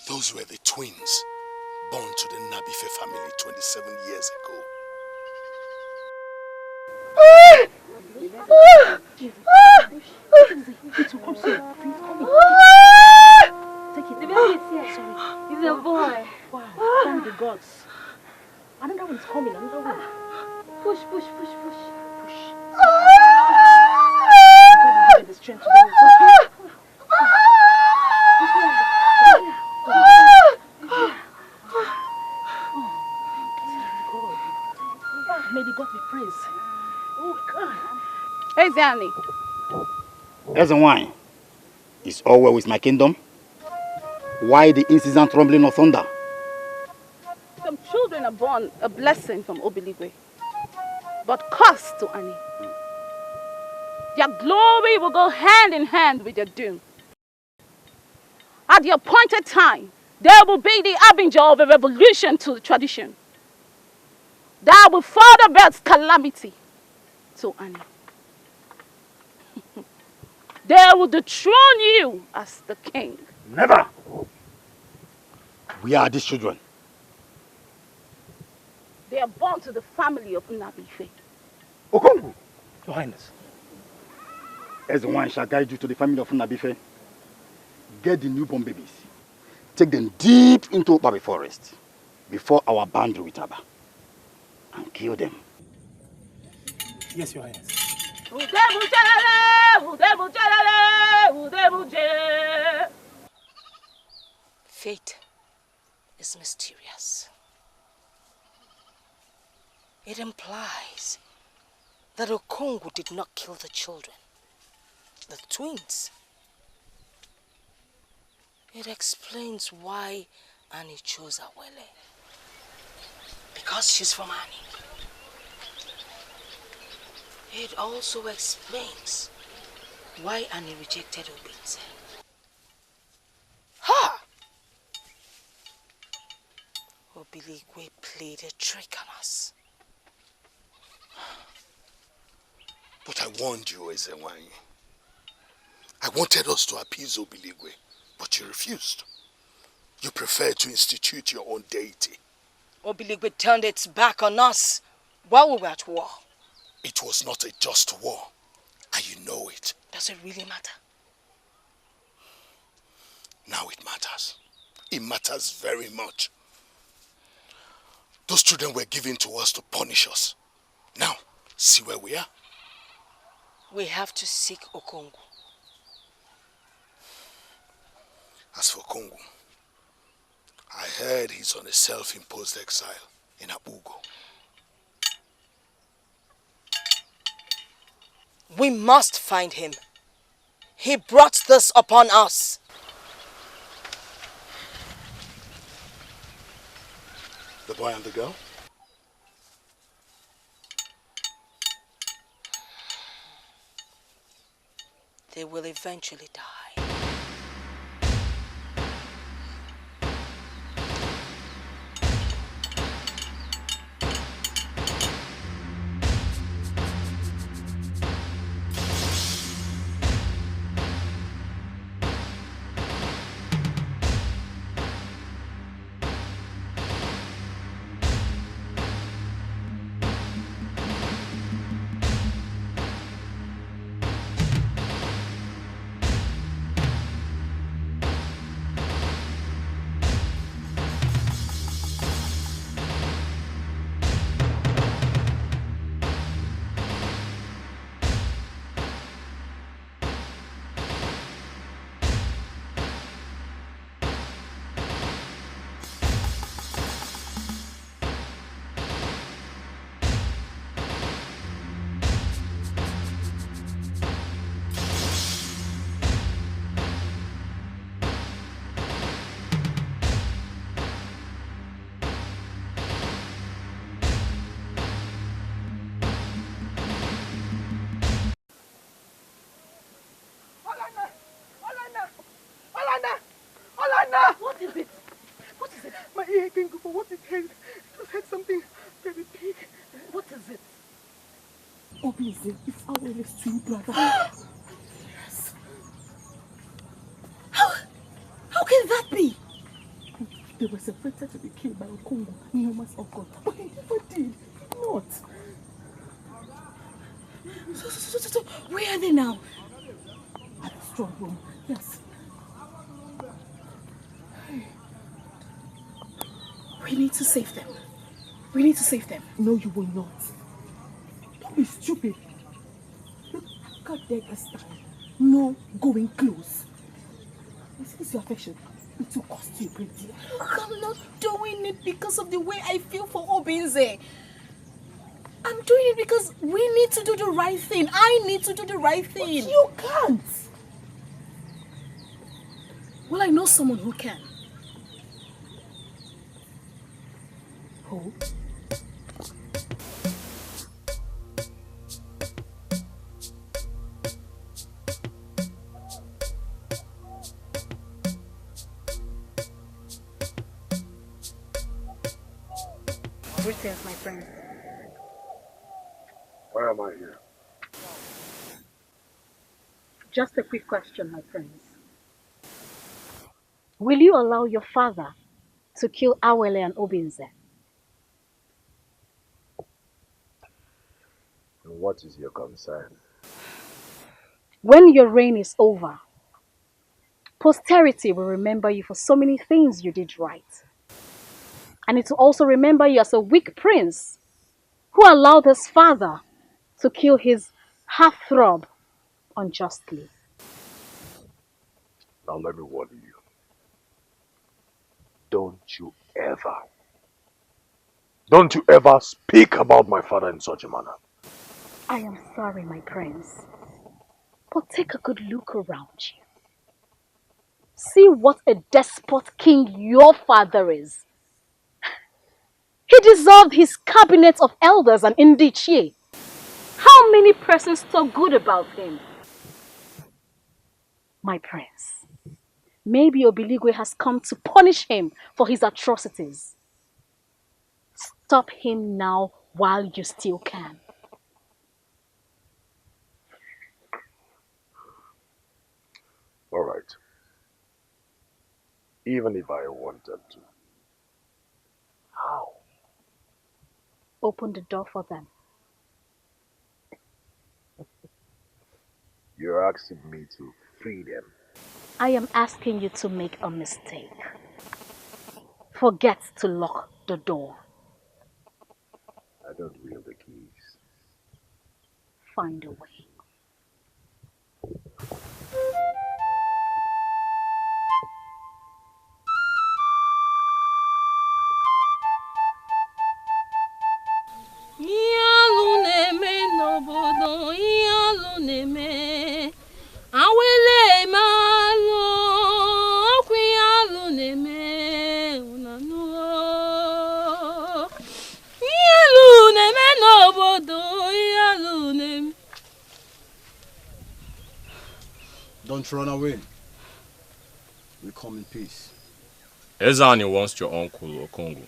Those were the twins born to the Nabife family 27 years ago. Take it. The baby is here. Sorry. He's a boy. Wow. Thank the gods. Another one's coming. Another one. Push, push, push, push. Push. Give it the strength to do it. May the God be praised. Oh, God. Hey, Zanny. Ezewanye, is all well with my kingdom? Why the incessant rumbling of thunder? Some children are born a blessing from Obiligwe, but curse to Annie. Their glory will go hand in hand with their doom. At the appointed time, there will be the harbinger of a revolution to the tradition. That will further birth calamity to Annie. They will dethrone you as the king. Never! We are these children. They are born to the family of Nabife. Okongu! Your Highness. Ezewanye shall guide you to the family of Nabife. Get the newborn babies. Take them deep into Opabi forest before our boundary with Aba. And kill them. Yes, Your Highness. Fate is mysterious. It implies that Okongu did not kill the children, the twins. It explains why Annie chose Awele. Because she's from Annie. It also explains why Annie rejected Obinze. Ha! Obiligwe played a trick on us. But I warned you, Ezewanye. I wanted us to appease Obiligwe, but you refused. You preferred to institute your own deity. Obiligwe turned its back on us while we were at war. It was not a just war, and you know it. Does it really matter? Now it matters. It matters very much. Those children were given to us to punish us. Now, see where we are. We have to seek Okongu. As for Okongu, I heard he's on a self-imposed exile in Abugo. We must find him. He brought this upon us. The boy and the girl? They will eventually die. What is it? What is it? My ear can go for what it is. It was heard something very big. What is it? Obviously, it's our twin brother. Yes. How can that be? They were separated to be killed by Okongo, Nyoma's uncle. But he never did. Not. So, where are they now? At the strong room. Yes. We need to save them. We need to save them. No, you will not. Don't be stupid. Look, God dead this time. No going close. This is your affection. It will cost you a great deal. Look, I'm not doing it because of the way I feel for Obinze. I'm doing it because we need to do the right thing. I need to do the right thing. But you can't. Well, I know someone who can. Who? Greetings, my friend. Why am I here? Just a quick question, my friends. Will you allow your father to kill Awele and Obinze? And what is your concern? When your reign is over, posterity will remember you for so many things you did right. And it will also remember you as a weak prince who allowed his father to kill his heartthrob unjustly. Now let me warn you. Don't you ever speak about my father in such a manner. I am sorry, my prince. But take a good look around you. See what a despot king your father is. He dissolved his cabinet of elders and Indichie. How many persons talk good about him? My prince, maybe Obiligwe has come to punish him for his atrocities. Stop him now while you still can. All right. Even if I wanted to. How? Open the door for them. You're asking me to free them. I am asking you to make a mistake. Forget to lock the door. I don't wield the keys. Find a way. Ihe alụ na-eme n'obodo, ihe alụ Don't run away. We come in peace. Ezani wants your uncle, Okongu.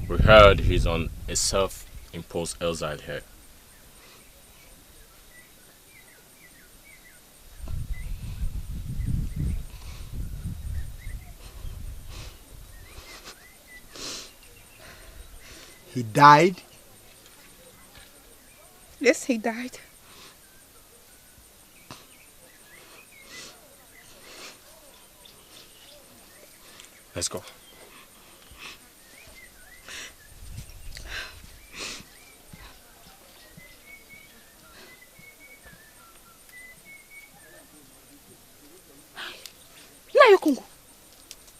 We heard he's on a self-imposed exile here. He died? Yes, he died. Let's go.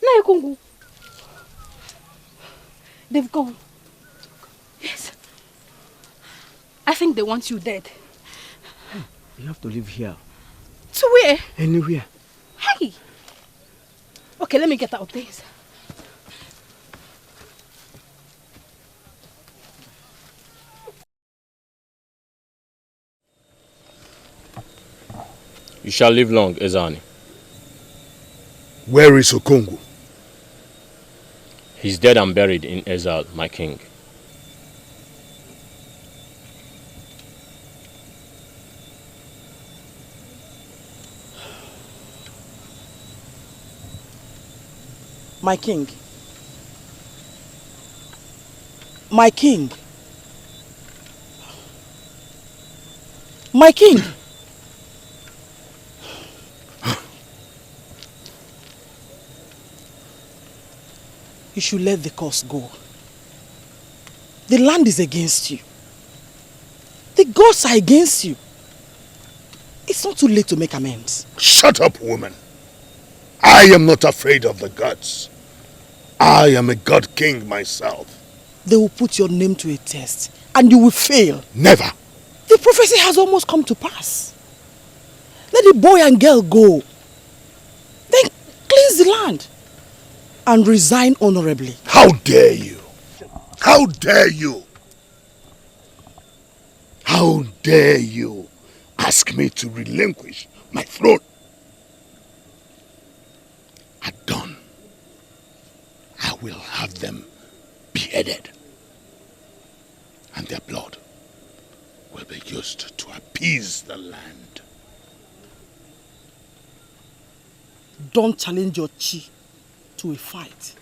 Nayokungu. They've gone. Yes. I think they want you dead. You have to live here. To where? Anywhere. Hey! Okay, let me get out of this. You shall live long, Ezani. Where is Okongu? He's dead and buried in exile, my king. My king. My king. My king. You should let the curse go. The land is against you. The gods are against you. It's not too late to make amends. Shut up, woman. I am not afraid of the gods. I am a god king myself. They will put your name to a test and you will fail. Never. The prophecy has almost come to pass. Let the boy and girl go. Then cleanse the land and resign honorably. How dare you? How dare you? How dare you ask me to relinquish my throne? At dawn, I will have them beheaded, and their blood will be used to appease the land. Don't challenge your chi to a fight.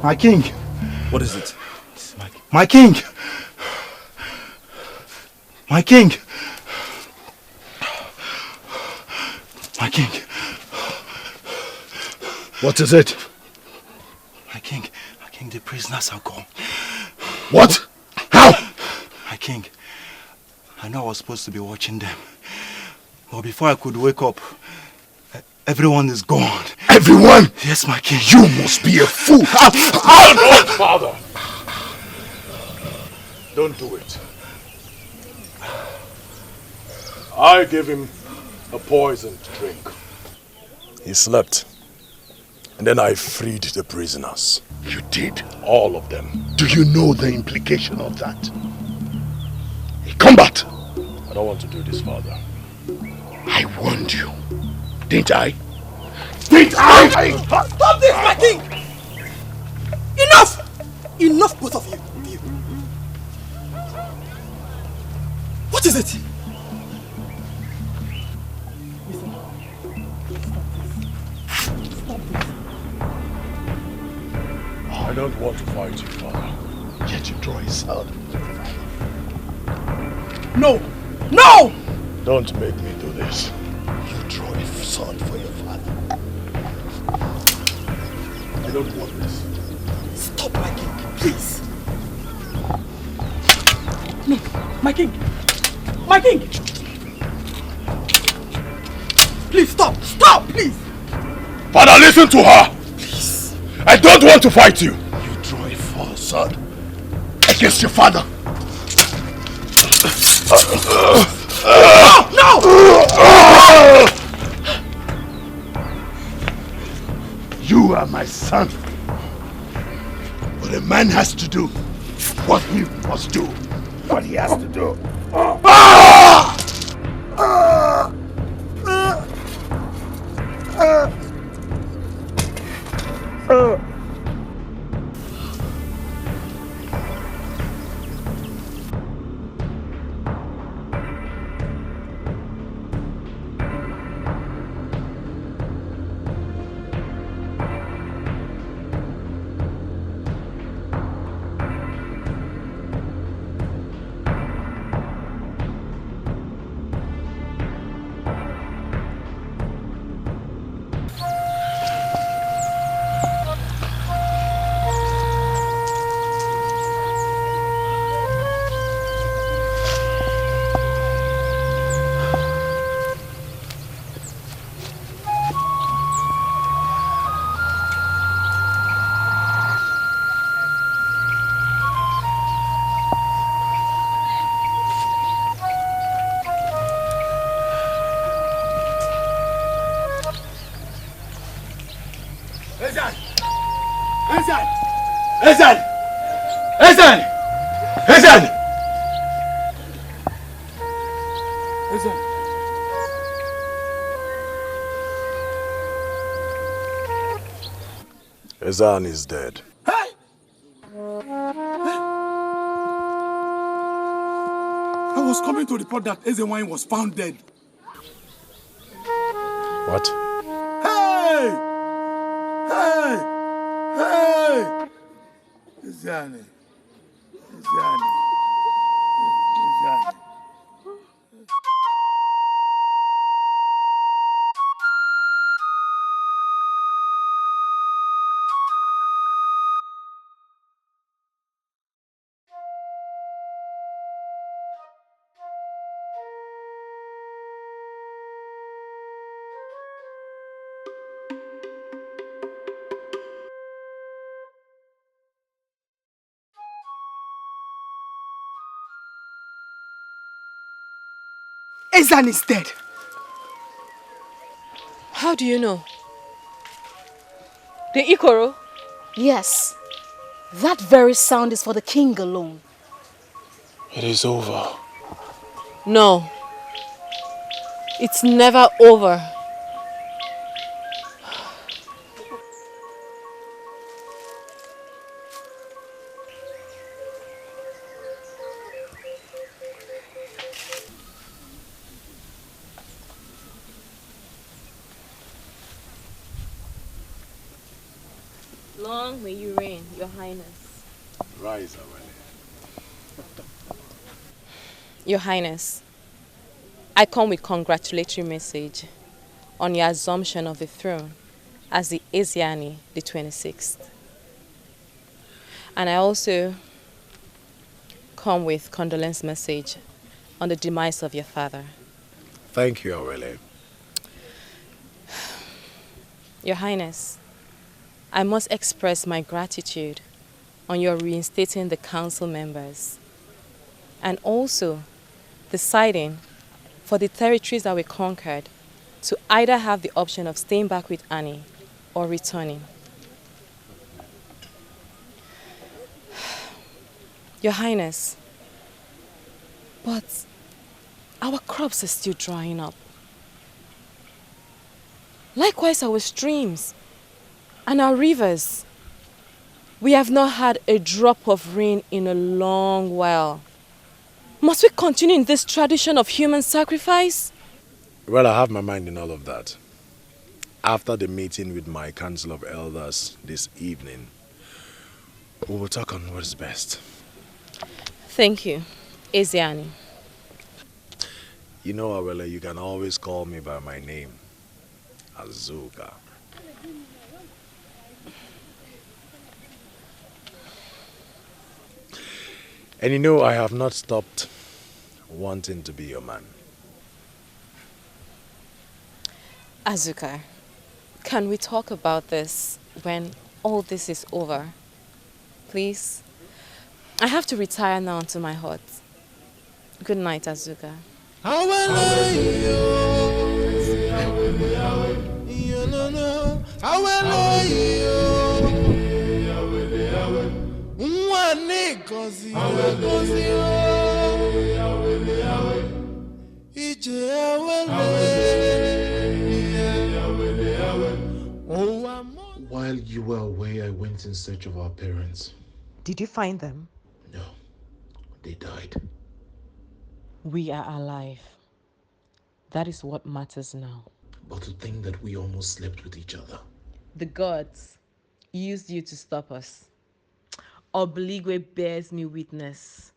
My king. What is it? My king. My king. My king. What is it? My king, the prisoners are gone. What? How? My king, I know I was supposed to be watching them. But before I could wake up, everyone is gone. Everyone? Yes, my king. You must be a fool. Father! Don't do it. I gave him a poisoned drink. He slept. And then I freed the prisoners. You did? All of them. Do you know the implication of that? Combat! I don't want to do this, Father. I warned you. Didn't I? Didn't I? Stop this, my king! Enough! Enough, both of you. What is it? I don't want to fight you, Father. Yet you draw a sword. No! No! Don't make me do this. You draw a sword for your father. I don't want this. Stop, my king, please. No, my king. My king! Please stop! Stop, please! Father, listen to her! Please. I don't want to fight you. You draw a false sword against your father. No! You are my son. But a man has to do what he must do. What he has to do. Ezan is dead. I was coming to report that Ezewine was found dead. What? Hey! Hey! Hey! Ezani. Ezani. Ezani. Ezan is dead. How do you know? The Ikoro? Yes. That very sound is for the king alone. It is over. No. It's never over. Long may you reign, Your Highness. Rise, Awele. Your Highness, I come with congratulatory message on your assumption of the throne as the Ezeani, the 26th. And I also come with condolence message on the demise of your father. Thank you, Awele. Your Highness, I must express my gratitude on your reinstating the council members and also deciding for the territories that we conquered to either have the option of staying back with Annie or returning. Your Highness, but our crops are still drying up. Likewise our streams and our rivers. We have not had a drop of rain in a long while. Must we continue in this tradition of human sacrifice? Well, I have my mind in all of that. After the meeting with my Council of Elders this evening, we will talk on what is best. Thank you, Ezeani. You know, Awele, you can always call me by my name, Azuka. And you know, I have not stopped wanting to be your man. Azuka, can we talk about this when all this is over? Please? I have to retire now to my hut. Good night, Azuka. While you were away, I went in search of our parents. Did you find them? No, they died. We are alive. That is what matters now. But to think that we almost slept with each other. The gods used you to stop us. Obligwe bears me witness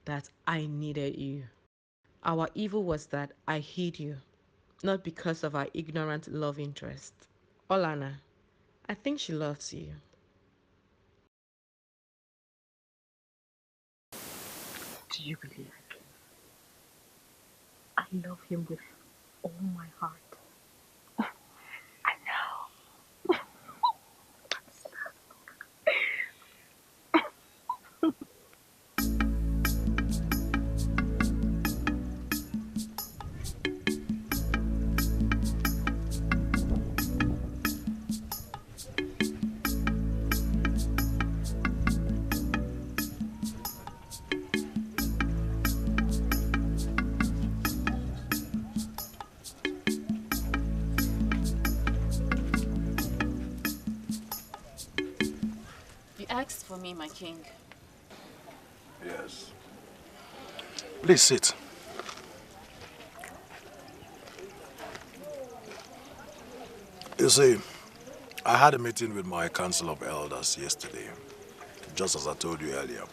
that I needed you. Our evil was that I hid you, not because of our ignorant love interest. Olana, I think she loves you. Do you believe it? I love him with all my heart. I know. Asked for me, my king. Yes. Please sit. You see, I had a meeting with my Council of Elders yesterday, just as I told you earlier.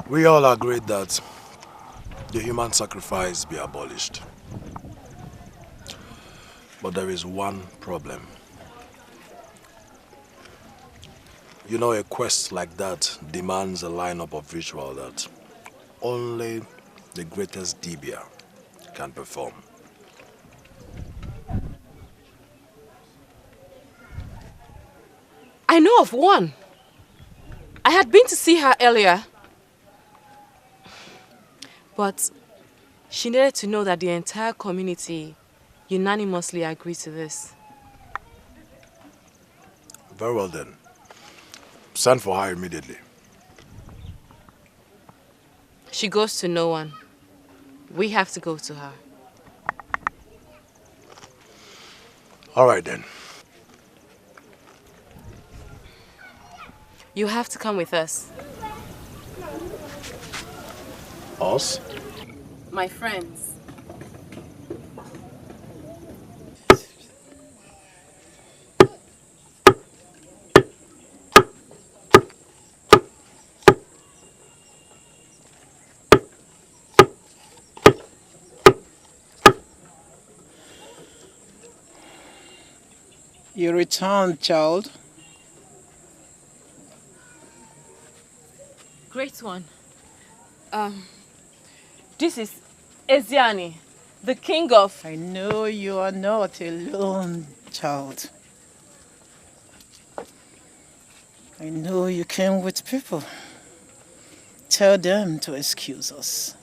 We all agreed that the human sacrifice be abolished. But there is one problem. You know, a quest like that demands a lineup of ritual that only the greatest Dibia can perform. I know of one. I had been to see her earlier. But she needed to know that the entire community unanimously agreed to this. Very well then. Send for her immediately. She goes to no one. We have to go to her. All right then. You have to come with us. Us? My friends. You returned, child. Great one. This is Ezeani, the king of... I know you are not alone, child. I know you came with people. Tell them to excuse us.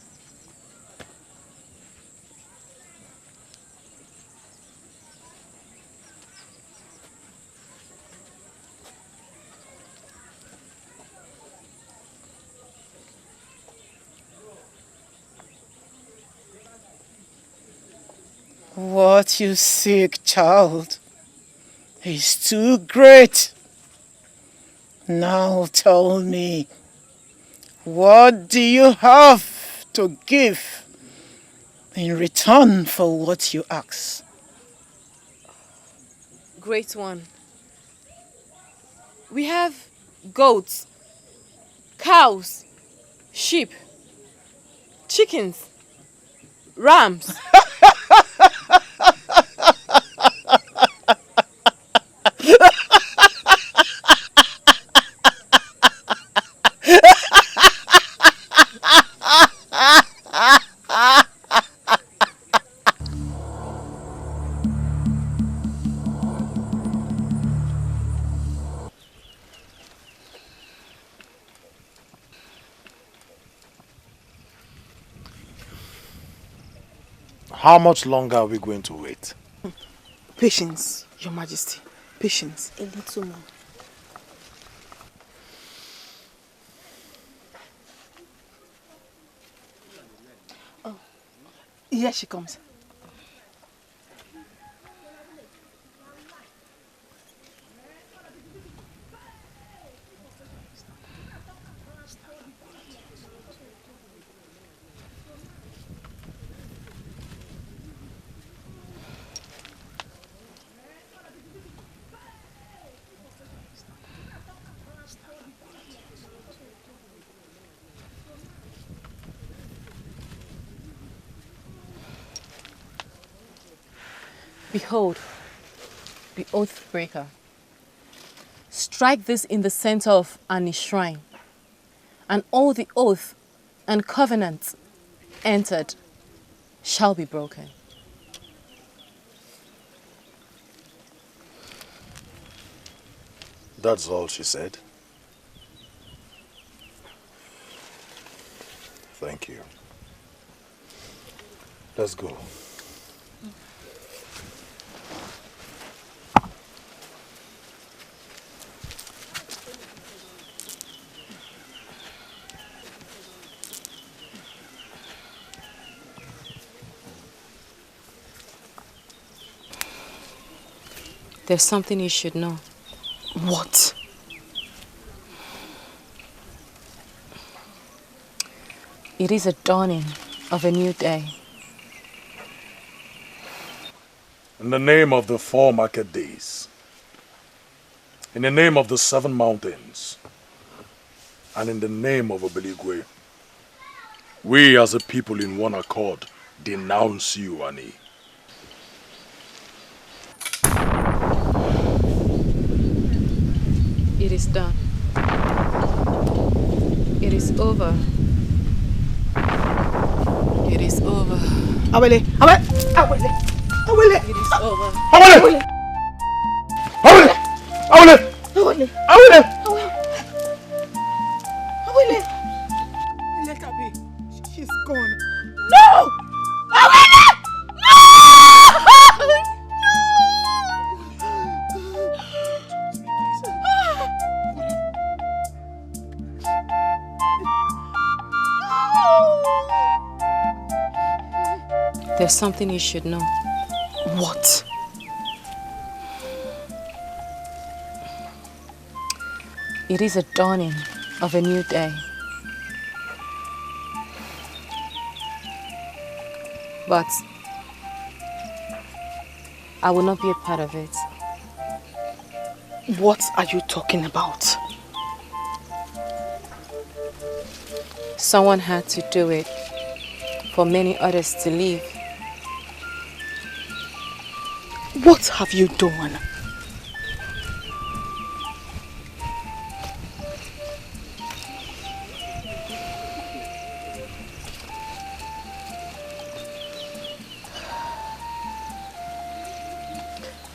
What you seek, child, is too great. Now tell me, what do you have to give in return for what you ask? Great one. We have goats, cows, sheep, chickens, rams. How much longer are we going to wait? Patience, Your Majesty. Patience. A little more. Oh, here she comes. Behold, the oath breaker. Strike this in the center of Ani's shrine, and all the oath and covenant entered shall be broken. That's all she said. Thank you. Let's go. There's something you should know. What? It is a dawning of a new day. In the name of the 4 market days, in the name of the 7 mountains, and in the name of Obeligwe, we as a people in one accord denounce you, Ani. It is done. It is over. It is over. Awele! Awele! Awele! Awele! It is over. Awele! Awele! Awele! Awele! Awele! Awele! Let her be. She's gone. No! Awele! There's something you should know. What? It is a dawning of a new day. But I will not be a part of it. What are you talking about? Someone had to do it for many others to live. What have you done?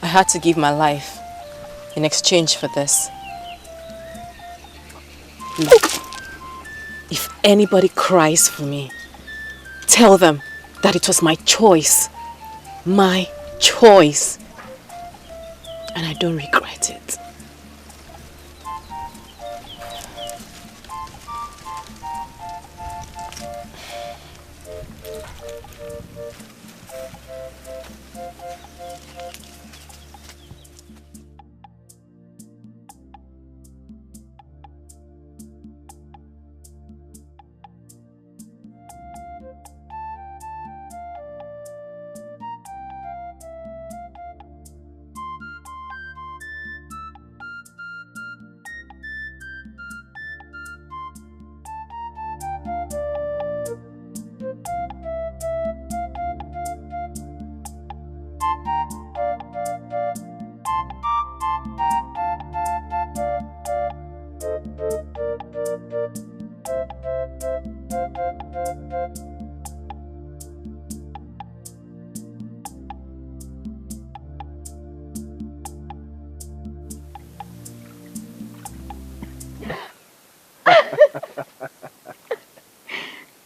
I had to give my life in exchange for this. Look, if anybody cries for me, tell them that it was my choice. My choice. And I don't regret it.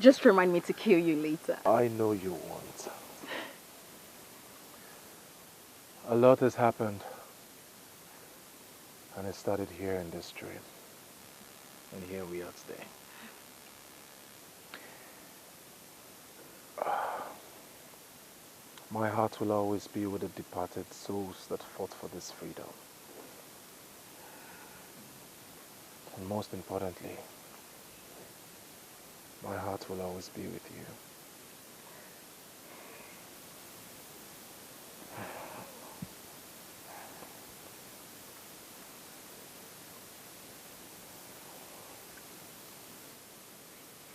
Just remind me to kill you later. I know you won't. A lot has happened. And it started here in this street. And here we are today. My heart will always be with the departed souls that fought for this freedom. And most importantly, my heart will always be with you.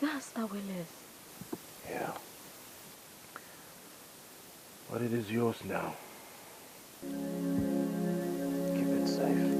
That's how it is. Yeah. But it is yours now. Keep it safe.